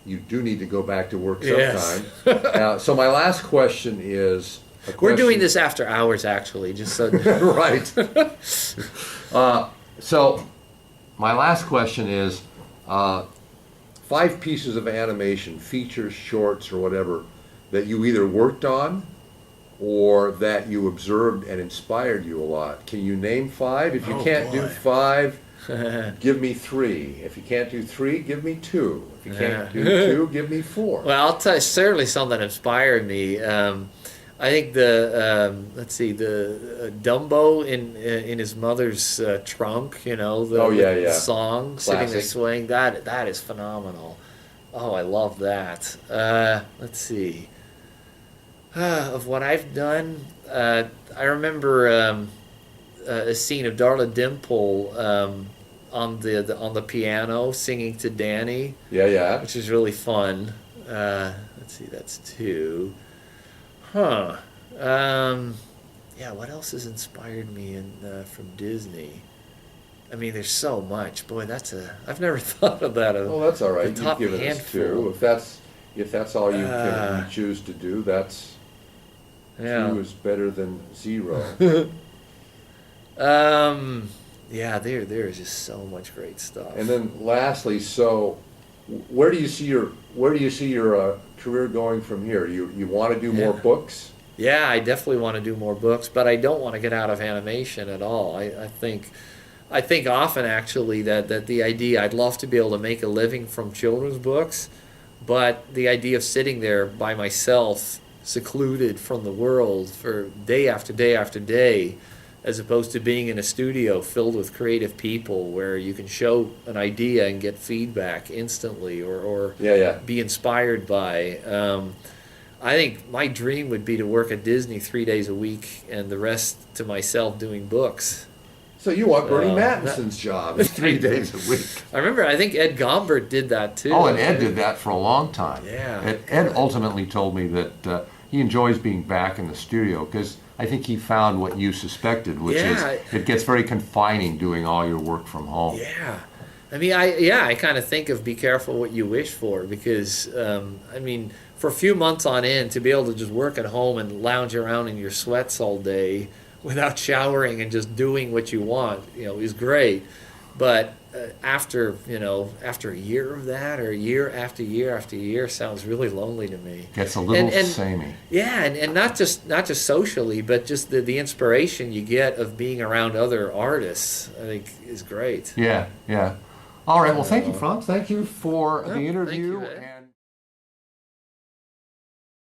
you do need to go back to work sometime. So my last question is. We're doing this after hours, actually, just so. Right. So my last question is 5 pieces of animation, features, shorts, or whatever, that you either worked on or that you observed and inspired you a lot. Can you name 5? If you can't do 5, give me 3. If you can't do 3, give me 2. If you can't do 2, give me 4. Well, I'll tell you certainly something that inspired me. I think the Dumbo in his mother's trunk, the song, Classic. sitting there swaying, that is phenomenal. Oh, I love that. Let's see. Of what I've done, I remember a scene of Darla Dimple on the piano singing to Danny. Yeah. Which is really fun. Let's see, that's 2. Huh. What else has inspired me from Disney? I mean, there's so much. Boy, I've never thought of that. Oh, that's all right. You've given handful. us 2. If that's all you choose to do, that's 2 is better than 0. There is just so much great stuff. And then lastly, so where do you see your career going from here? You want to do more books? Yeah, I definitely want to do more books, but I don't want to get out of animation at all. I think often actually that the idea, I'd love to be able to make a living from children's books, but the idea of sitting there by myself, secluded from the world for day after day after day, as opposed to being in a studio filled with creative people where you can show an idea and get feedback instantly or be inspired by. I think my dream would be to work at Disney 3 days a week and the rest to myself doing books. So you want Bernie Mattinson's job 3 days a week. I think Ed Gombert did that too. Oh, and Ed did that for a long time. Yeah. Ed ultimately told me that he enjoys being back in the studio because I think he found what you suspected, which is it gets very confining doing all your work from home. Yeah. I mean, I kind of think of be careful what you wish for because, for a few months on end, to be able to just work at home and lounge around in your sweats all day without showering and just doing what you want, is great. But after a year of that, or year after year after year, sounds really lonely to me. Gets a little samey. Yeah, and not just socially, but just the inspiration you get of being around other artists, I think, is great. Yeah. All right. Well, thank you, Franz. Thank you for the interview. Thank you, Ed.